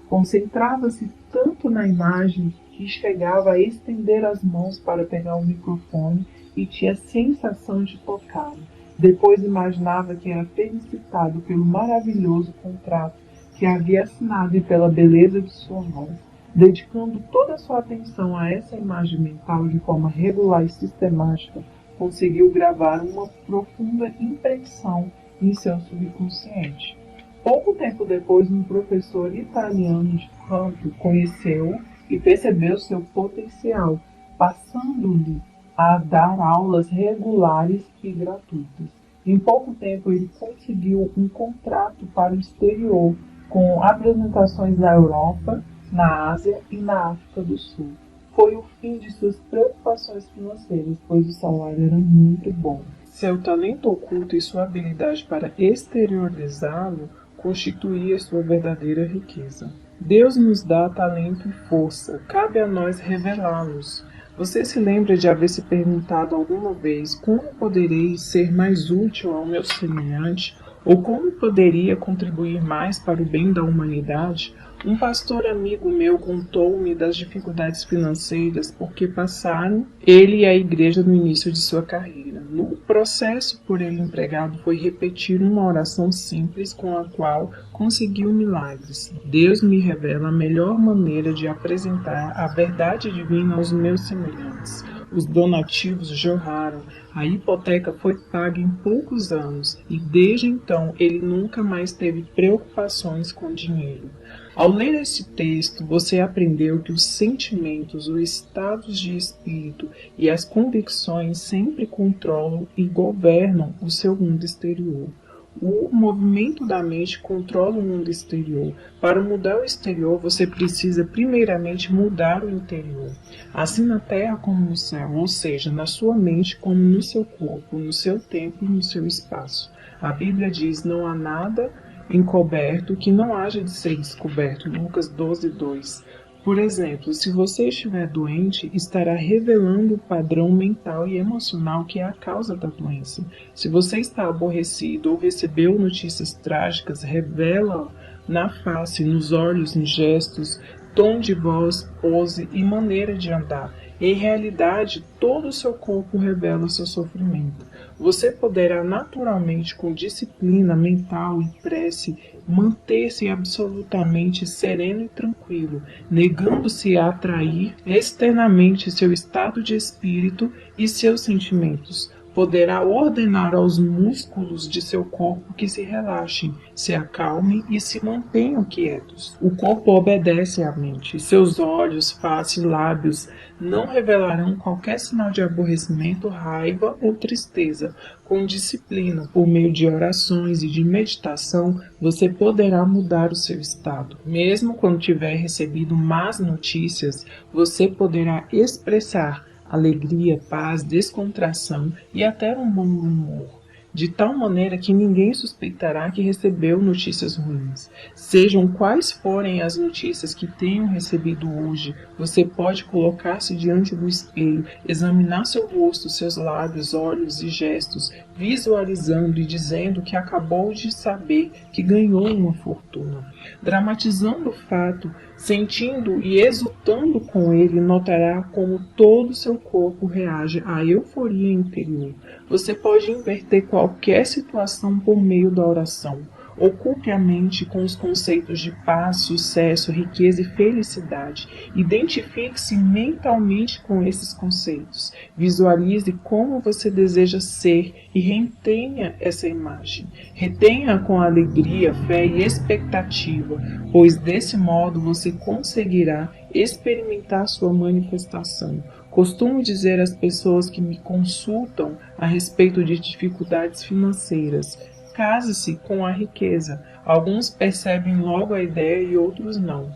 Concentrava-se tanto na imagem que chegava a estender as mãos para pegar o microfone e tinha a sensação de tocá-lo. Depois imaginava que era felicitado pelo maravilhoso contrato que havia assinado e pela beleza de sua voz. Dedicando toda a sua atenção a essa imagem mental de forma regular e sistemática, conseguiu gravar uma profunda impressão em seu subconsciente. Pouco tempo depois, um professor italiano de canto conheceu e percebeu seu potencial, passando-lhe a dar aulas regulares e gratuitas. Em pouco tempo, ele conseguiu um contrato para o exterior, com apresentações na Europa, na Ásia e na África do Sul. Foi o fim de suas preocupações financeiras, pois o salário era muito bom. Seu talento oculto e sua habilidade para exteriorizá-lo constituía sua verdadeira riqueza. Deus nos dá talento e força, cabe a nós revelá-los. Você se lembra de haver se perguntado alguma vez como poderei ser mais útil ao meu semelhante ou como poderia contribuir mais para o bem da humanidade? Um pastor amigo meu contou-me das dificuldades financeiras porque passaram ele e a igreja no início de sua carreira. No processo por ele empregado foi repetir uma oração simples com a qual conseguiu milagres. Deus me revela a melhor maneira de apresentar a verdade divina aos meus semelhantes. Os donativos jorraram, a hipoteca foi paga em poucos anos e desde então ele nunca mais teve preocupações com dinheiro. Ao ler este texto, você aprendeu que os sentimentos, os estados de espírito e as convicções sempre controlam e governam o seu mundo exterior. O movimento da mente controla o mundo exterior. Para mudar o exterior, você precisa primeiramente mudar o interior. Assim na terra como no céu, ou seja, na sua mente como no seu corpo, no seu tempo e no seu espaço. A Bíblia diz: não há nada encoberto que não haja de ser descoberto. Lucas 12:2. Por exemplo, se você estiver doente, estará revelando o padrão mental e emocional que é a causa da doença. Se você está aborrecido ou recebeu notícias trágicas, revela na face, nos olhos, nos gestos, tom de voz, pose e maneira de andar. Em realidade, todo o seu corpo revela seu sofrimento. Você poderá naturalmente, com disciplina mental e prece, manter-se absolutamente sereno e tranquilo, negando-se a atrair externamente seu estado de espírito e seus sentimentos. Poderá ordenar aos músculos de seu corpo que se relaxem, se acalmem e se mantenham quietos. O corpo obedece à mente. Seus olhos, face e lábios não revelarão qualquer sinal de aborrecimento, raiva ou tristeza. Com disciplina, por meio de orações e de meditação, você poderá mudar o seu estado. Mesmo quando tiver recebido más notícias, você poderá expressar alegria, paz, descontração e até um bom humor, de tal maneira que ninguém suspeitará que recebeu notícias ruins. Sejam quais forem as notícias que tenham recebido hoje, você pode colocar-se diante do espelho, examinar seu rosto, seus lábios, olhos e gestos, visualizando e dizendo que acabou de saber que ganhou uma fortuna. Dramatizando o fato, sentindo e exultando com ele, notará como todo o seu corpo reage à euforia interior. Você pode inverter qualquer situação por meio da oração. Ocupe a mente com os conceitos de paz, sucesso, riqueza e felicidade. Identifique-se mentalmente com esses conceitos. Visualize como você deseja ser e retenha essa imagem. Retenha com alegria, fé e expectativa, pois desse modo você conseguirá experimentar sua manifestação. Costumo dizer às pessoas que me consultam a respeito de dificuldades financeiras: case-se com a riqueza. Alguns percebem logo a ideia e outros não.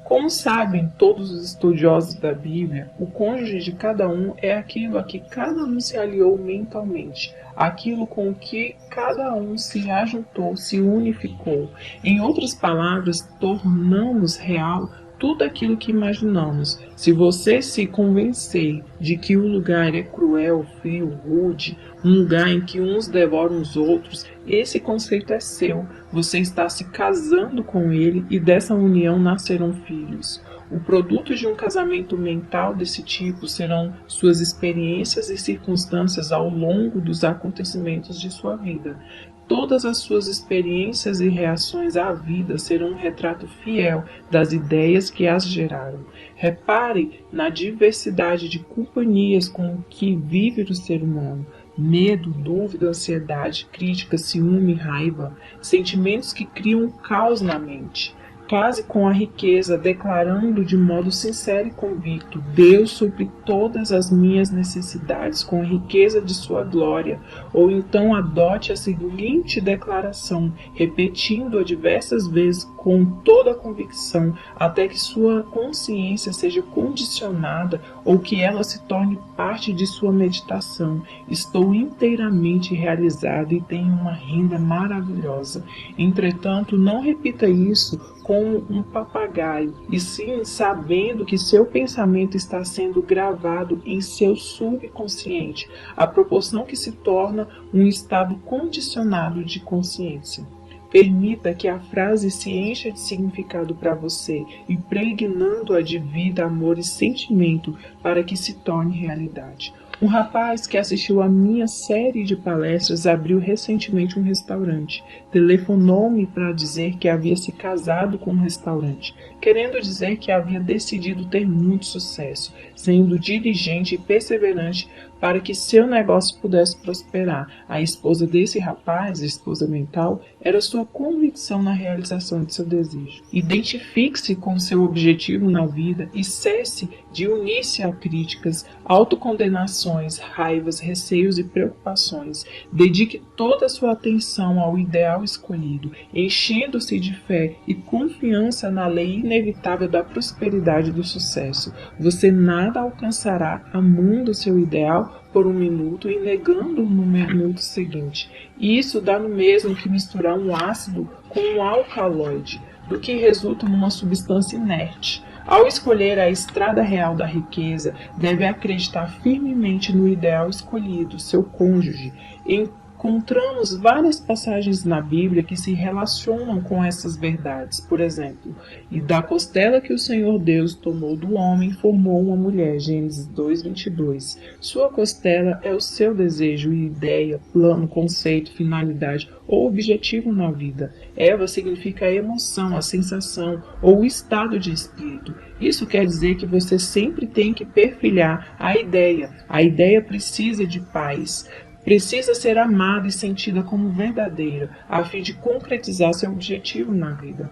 Como sabem todos os estudiosos da Bíblia, o cônjuge de cada um é aquilo a que cada um se aliou mentalmente, aquilo com o que cada um se ajuntou, se unificou. Em outras palavras, tornamos real tudo aquilo que imaginamos. Se você se convencer de que o lugar é cruel, frio, rude, um lugar em que uns devoram os outros, esse conceito é seu. Você está se casando com ele e dessa união nascerão filhos. O produto de um casamento mental desse tipo serão suas experiências e circunstâncias ao longo dos acontecimentos de sua vida. Todas as suas experiências e reações à vida serão um retrato fiel das ideias que as geraram. Repare na diversidade de companhias com que vive o ser humano. Medo, dúvida, ansiedade, crítica, ciúme, raiva, sentimentos que criam caos na mente. Case com a riqueza, declarando de modo sincero e convicto: Deus supre todas as minhas necessidades com a riqueza de sua glória. Ou então adote a seguinte declaração, repetindo-a diversas vezes com toda a convicção, até que sua consciência seja condicionada ou que ela se torne parte de sua meditação. Estou inteiramente realizado e tenho uma renda maravilhosa. Entretanto, não repita isso como um papagaio, e sim sabendo que seu pensamento está sendo gravado em seu subconsciente, à proporção que se torna um estado condicionado de consciência. Permita que a frase se encha de significado para você, impregnando-a de vida, amor e sentimento para que se torne realidade. Um rapaz que assistiu a minha série de palestras abriu recentemente um restaurante. Telefonou-me para dizer que havia se casado com um restaurante, querendo dizer que havia decidido ter muito sucesso, sendo diligente e perseverante para que seu negócio pudesse prosperar. A esposa desse rapaz, a esposa mental, era sua convicção na realização de seu desejo. Identifique-se com seu objetivo na vida e cesse de unir-se a críticas, autocondenações, raivas, receios e preocupações. Dedique toda a sua atenção ao ideal escolhido, enchendo-se de fé e confiança na lei inevitável da prosperidade e do sucesso. Você nada alcançará amando seu ideal por um minuto e negando-o no minuto seguinte. Isso dá no mesmo que misturar um ácido com um alcaloide, do que resulta numa substância inerte. Ao escolher a estrada real da riqueza, deve acreditar firmemente no ideal escolhido, seu cônjuge. Encontramos várias passagens na Bíblia que se relacionam com essas verdades. Por exemplo, e da costela que o Senhor Deus tomou do homem, formou uma mulher. Gênesis 2:22. Sua costela é o seu desejo e ideia, plano, conceito, finalidade ou objetivo na vida. Eva significa a emoção, a sensação ou o estado de espírito. Isso quer dizer que você sempre tem que perfilhar a ideia. A ideia precisa de paz. Precisa ser amada e sentida como verdadeira, a fim de concretizar seu objetivo na vida.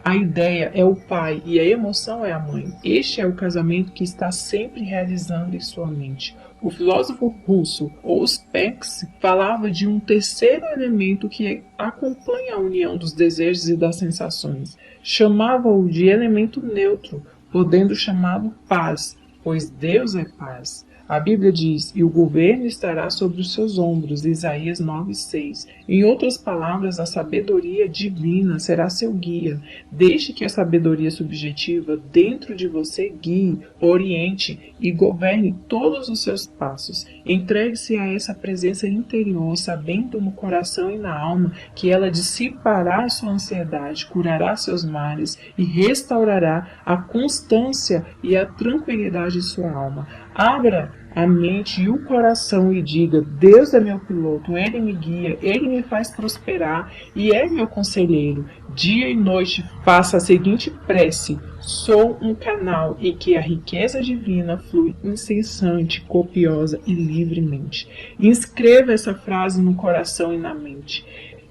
A ideia é o pai e a emoção é a mãe. Este é o casamento que está sempre realizando em sua mente. O filósofo russo Ouspensky falava de um terceiro elemento que acompanha a união dos desejos e das sensações. Chamava-o de elemento neutro, podendo chamá-lo paz, pois Deus é paz. A Bíblia diz, e o governo estará sobre os seus ombros, Isaías 9:6. Em outras palavras, a sabedoria divina será seu guia. Deixe que a sabedoria subjetiva dentro de você guie, oriente e governe todos os seus passos. Entregue-se a essa presença interior, sabendo no coração e na alma que ela dissipará a sua ansiedade, curará seus males e restaurará a constância e a tranquilidade de sua alma. Abra a mente e o coração e diga: Deus é meu piloto, Ele me guia, Ele me faz prosperar e é meu conselheiro. Dia e noite faça a seguinte prece: sou um canal em que a riqueza divina flui incessante, copiosa e livremente. Inscreva essa frase no coração e na mente.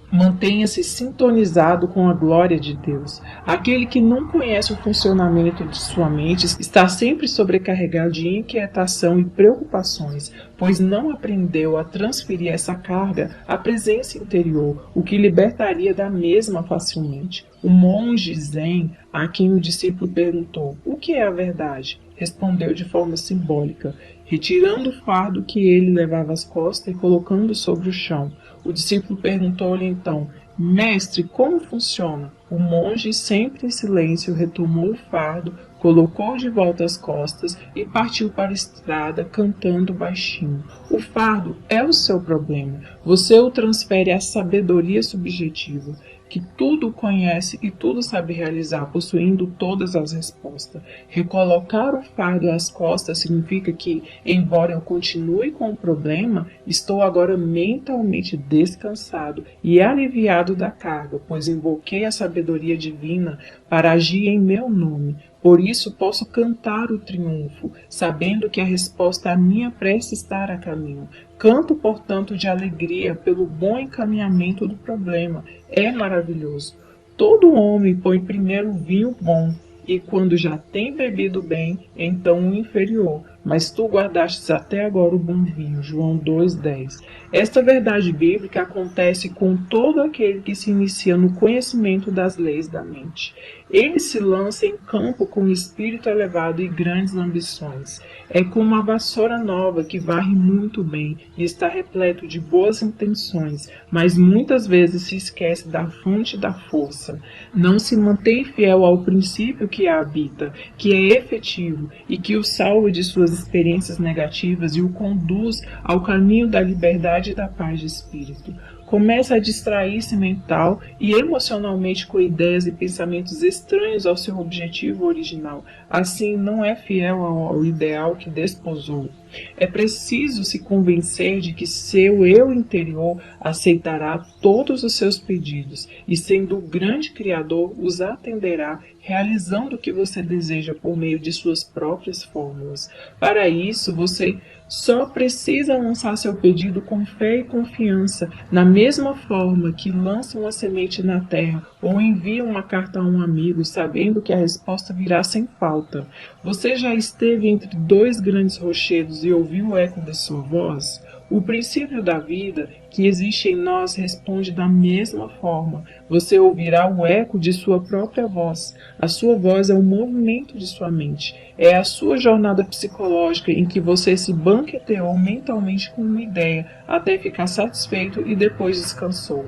Mantenha-se sintonizado com a glória de Deus. Aquele que não conhece o funcionamento de sua mente está sempre sobrecarregado de inquietação e preocupações, pois não aprendeu a transferir essa carga à presença interior, o que libertaria da mesma facilmente. O monge Zen, a quem o discípulo perguntou: "O que é a verdade?", respondeu de forma simbólica, retirando o fardo que ele levava às costas e colocando sobre o chão. O discípulo perguntou-lhe então: "Mestre, como funciona?" O monge, sempre em silêncio, retomou o fardo, colocou de volta as costas e partiu para a estrada, cantando baixinho. O fardo é o seu problema. Você o transfere à sabedoria subjetiva, que tudo conhece e tudo sabe realizar, possuindo todas as respostas. Recolocar o fardo às costas significa que, embora eu continue com o problema, estou agora mentalmente descansado e aliviado da carga, pois invoquei a sabedoria divina para agir em meu nome. Por isso posso cantar o triunfo, sabendo que a resposta à minha prece está a caminho. Canto, portanto, de alegria pelo bom encaminhamento do problema. É maravilhoso. Todo homem põe primeiro o vinho bom, e quando já tem bebido bem, então o inferior. Mas tu guardastes até agora o bom vinho. João 2:10. Esta verdade bíblica acontece com todo aquele que se inicia no conhecimento das leis da mente. Ele se lança em campo com espírito elevado e grandes ambições. É como uma vassoura nova que varre muito bem e está repleto de boas intenções, mas muitas vezes se esquece da fonte da força. Não se mantém fiel ao princípio que a habita, que é efetivo e que o salva de suas experiências negativas e o conduz ao caminho da liberdade e da paz de espírito. Começa a distrair-se mental e emocionalmente com ideias e pensamentos estranhos ao seu objetivo original. Assim, não é fiel ao ideal que desposou. É preciso se convencer de que seu eu interior aceitará todos os seus pedidos e, sendo o grande Criador, os atenderá, realizando o que você deseja por meio de suas próprias fórmulas. Para isso, você só precisa lançar seu pedido com fé e confiança, na mesma forma que lança uma semente na terra ou envia uma carta a um amigo, sabendo que a resposta virá sem falta. Você já esteve entre dois grandes rochedos e ouviu o eco de sua voz? O princípio da vida que existe em nós responde da mesma forma. Você ouvirá o eco de sua própria voz. A sua voz é o movimento de sua mente. É a sua jornada psicológica em que você se banqueteou mentalmente com uma ideia até ficar satisfeito e depois descansou.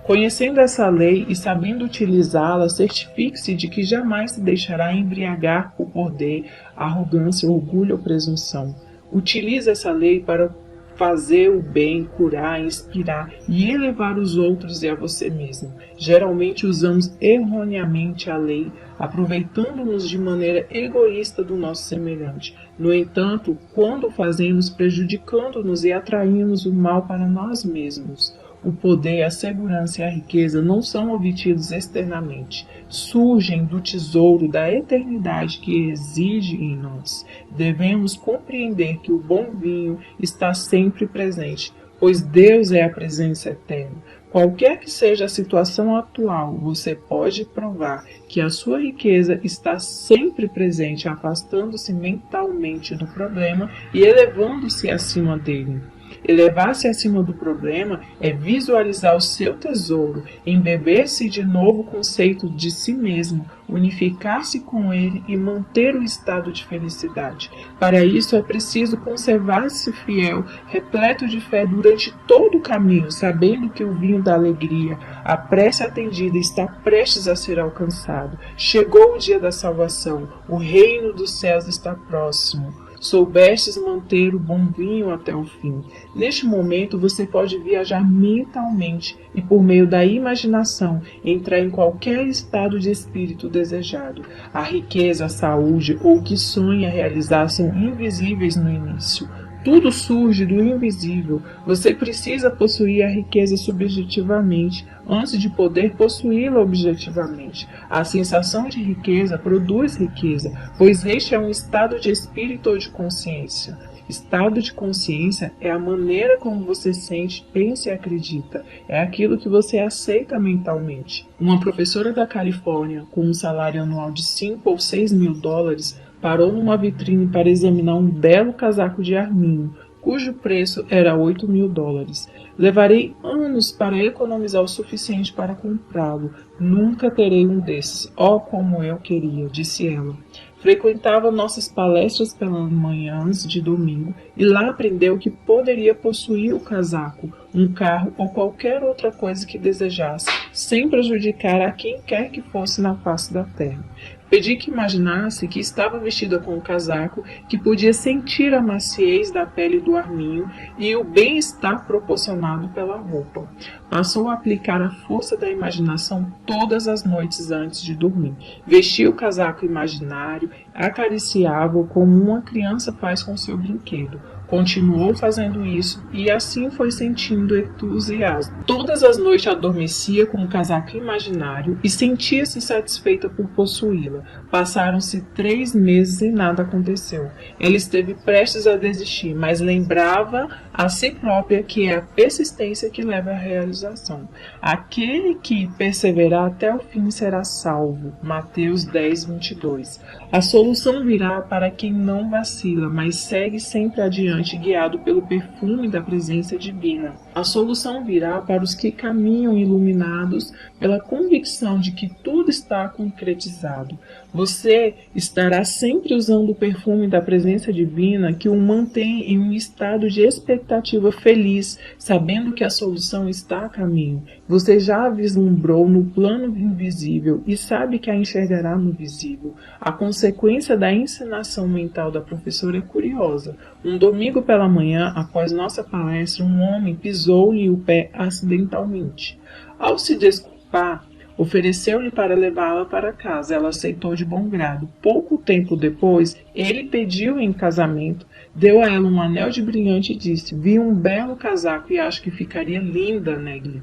Conhecendo essa lei e sabendo utilizá-la, certifique-se de que jamais se deixará embriagar por poder, arrogância, orgulho ou presunção. Utilize essa lei para fazer o bem, curar, inspirar e elevar os outros e a você mesmo. Geralmente usamos erroneamente a lei, aproveitando-nos de maneira egoísta do nosso semelhante. No entanto, quando o fazemos, prejudicando-nos e atraindo o mal para nós mesmos. O poder, a segurança e a riqueza não são obtidos externamente, surgem do tesouro da eternidade que reside em nós. Devemos compreender que o bom vinho está sempre presente, pois Deus é a presença eterna. Qualquer que seja a situação atual, você pode provar que a sua riqueza está sempre presente, afastando-se mentalmente do problema e elevando-se acima dele. Elevar-se acima do problema é visualizar o seu tesouro, embeber-se de novo conceito de si mesmo, unificar-se com ele e manter o estado de felicidade. Para isso é preciso conservar-se fiel, repleto de fé durante todo o caminho, sabendo que o vinho da alegria, a prece atendida, está prestes a ser alcançado. Chegou o dia da salvação, o reino dos céus está próximo. Soubestes manter o bom vinho até o fim. Neste momento você pode viajar mentalmente e por meio da imaginação entrar em qualquer estado de espírito desejado. A riqueza, a saúde ou o que sonha realizar são invisíveis no início. Tudo surge do invisível. Você precisa possuir a riqueza subjetivamente antes de poder possuí-la objetivamente. A sensação de riqueza produz riqueza, pois este é um estado de espírito ou de consciência. Estado de consciência é a maneira como você sente, pensa e acredita. É aquilo que você aceita mentalmente. Uma professora da Califórnia, com um salário anual de 5 ou 6 mil dólares, parou numa vitrine para examinar um belo casaco de arminho, cujo preço era 8 mil dólares. Levarei anos para economizar o suficiente para comprá-lo. Nunca terei um desses. Oh, como eu queria, disse ela. Frequentava nossas palestras pelas manhãs de domingo e lá aprendeu que poderia possuir o casaco, um carro ou qualquer outra coisa que desejasse, sem prejudicar a quem quer que fosse na face da terra. Pedi que imaginasse que estava vestida com um casaco, que podia sentir a maciez da pele do arminho e o bem-estar proporcionado pela roupa. Passou a aplicar a força da imaginação todas as noites antes de dormir. Vestia o casaco imaginário, acariciava-o como uma criança faz com seu brinquedo. Continuou fazendo isso e assim foi sentindo entusiasmo. Todas as noites adormecia com o casaco imaginário e sentia-se satisfeita por possuí-la. Passaram-se 3 meses e nada aconteceu. Ela esteve prestes a desistir, mas lembrava a si própria que é a persistência que leva à realização. Aquele que perseverar até o fim será salvo. Mateus 10, 22. A solução virá para quem não vacila, mas segue sempre adiante, guiado pelo perfume da presença divina. A solução virá para os que caminham iluminados pela convicção de que tudo está concretizado. Você estará sempre usando o perfume da presença divina que o mantém em um estado de expectativa feliz, sabendo que a solução está a caminho. Você já a vislumbrou no plano invisível e sabe que a enxergará no visível. A consequência da encenação mental da professora é curiosa. Um domingo pela manhã, após nossa palestra, um homem pisou-lhe o pé acidentalmente. Ao se desculpar, ofereceu-lhe para levá-la para casa. Ela aceitou de bom grado. Pouco tempo depois, ele pediu em casamento, deu a ela um anel de brilhante e disse: vi um belo casaco e acho que ficaria linda nele.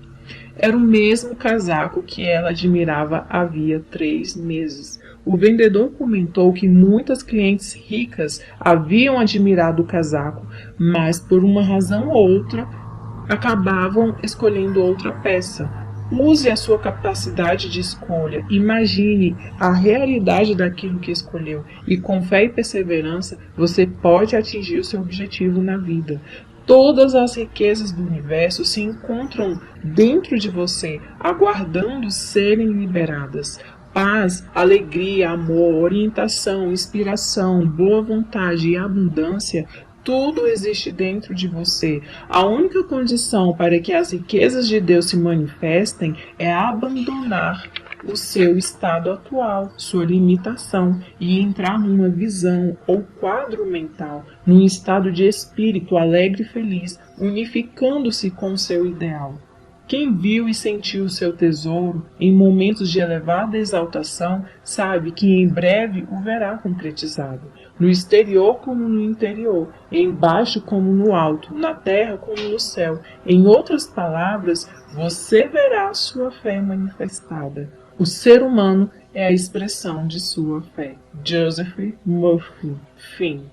Era o mesmo casaco que ela admirava havia 3 meses. O vendedor comentou que muitas clientes ricas haviam admirado o casaco, mas por uma razão ou outra acabavam escolhendo outra peça. Use a sua capacidade de escolha, imagine a realidade daquilo que escolheu e com fé e perseverança você pode atingir o seu objetivo na vida. Todas as riquezas do universo se encontram dentro de você, aguardando serem liberadas. Paz, alegria, amor, orientação, inspiração, boa vontade e abundância, tudo existe dentro de você. A única condição para que as riquezas de Deus se manifestem é abandonar o seu estado atual, sua limitação, e entrar numa visão ou quadro mental, num estado de espírito alegre e feliz, unificando-se com o seu ideal. Quem viu e sentiu o seu tesouro em momentos de elevada exaltação sabe que em breve o verá concretizado, no exterior como no interior, embaixo como no alto, na terra como no céu. Em outras palavras, você verá sua fé manifestada. O ser humano é a expressão de sua fé. Joseph Murphy. Fim.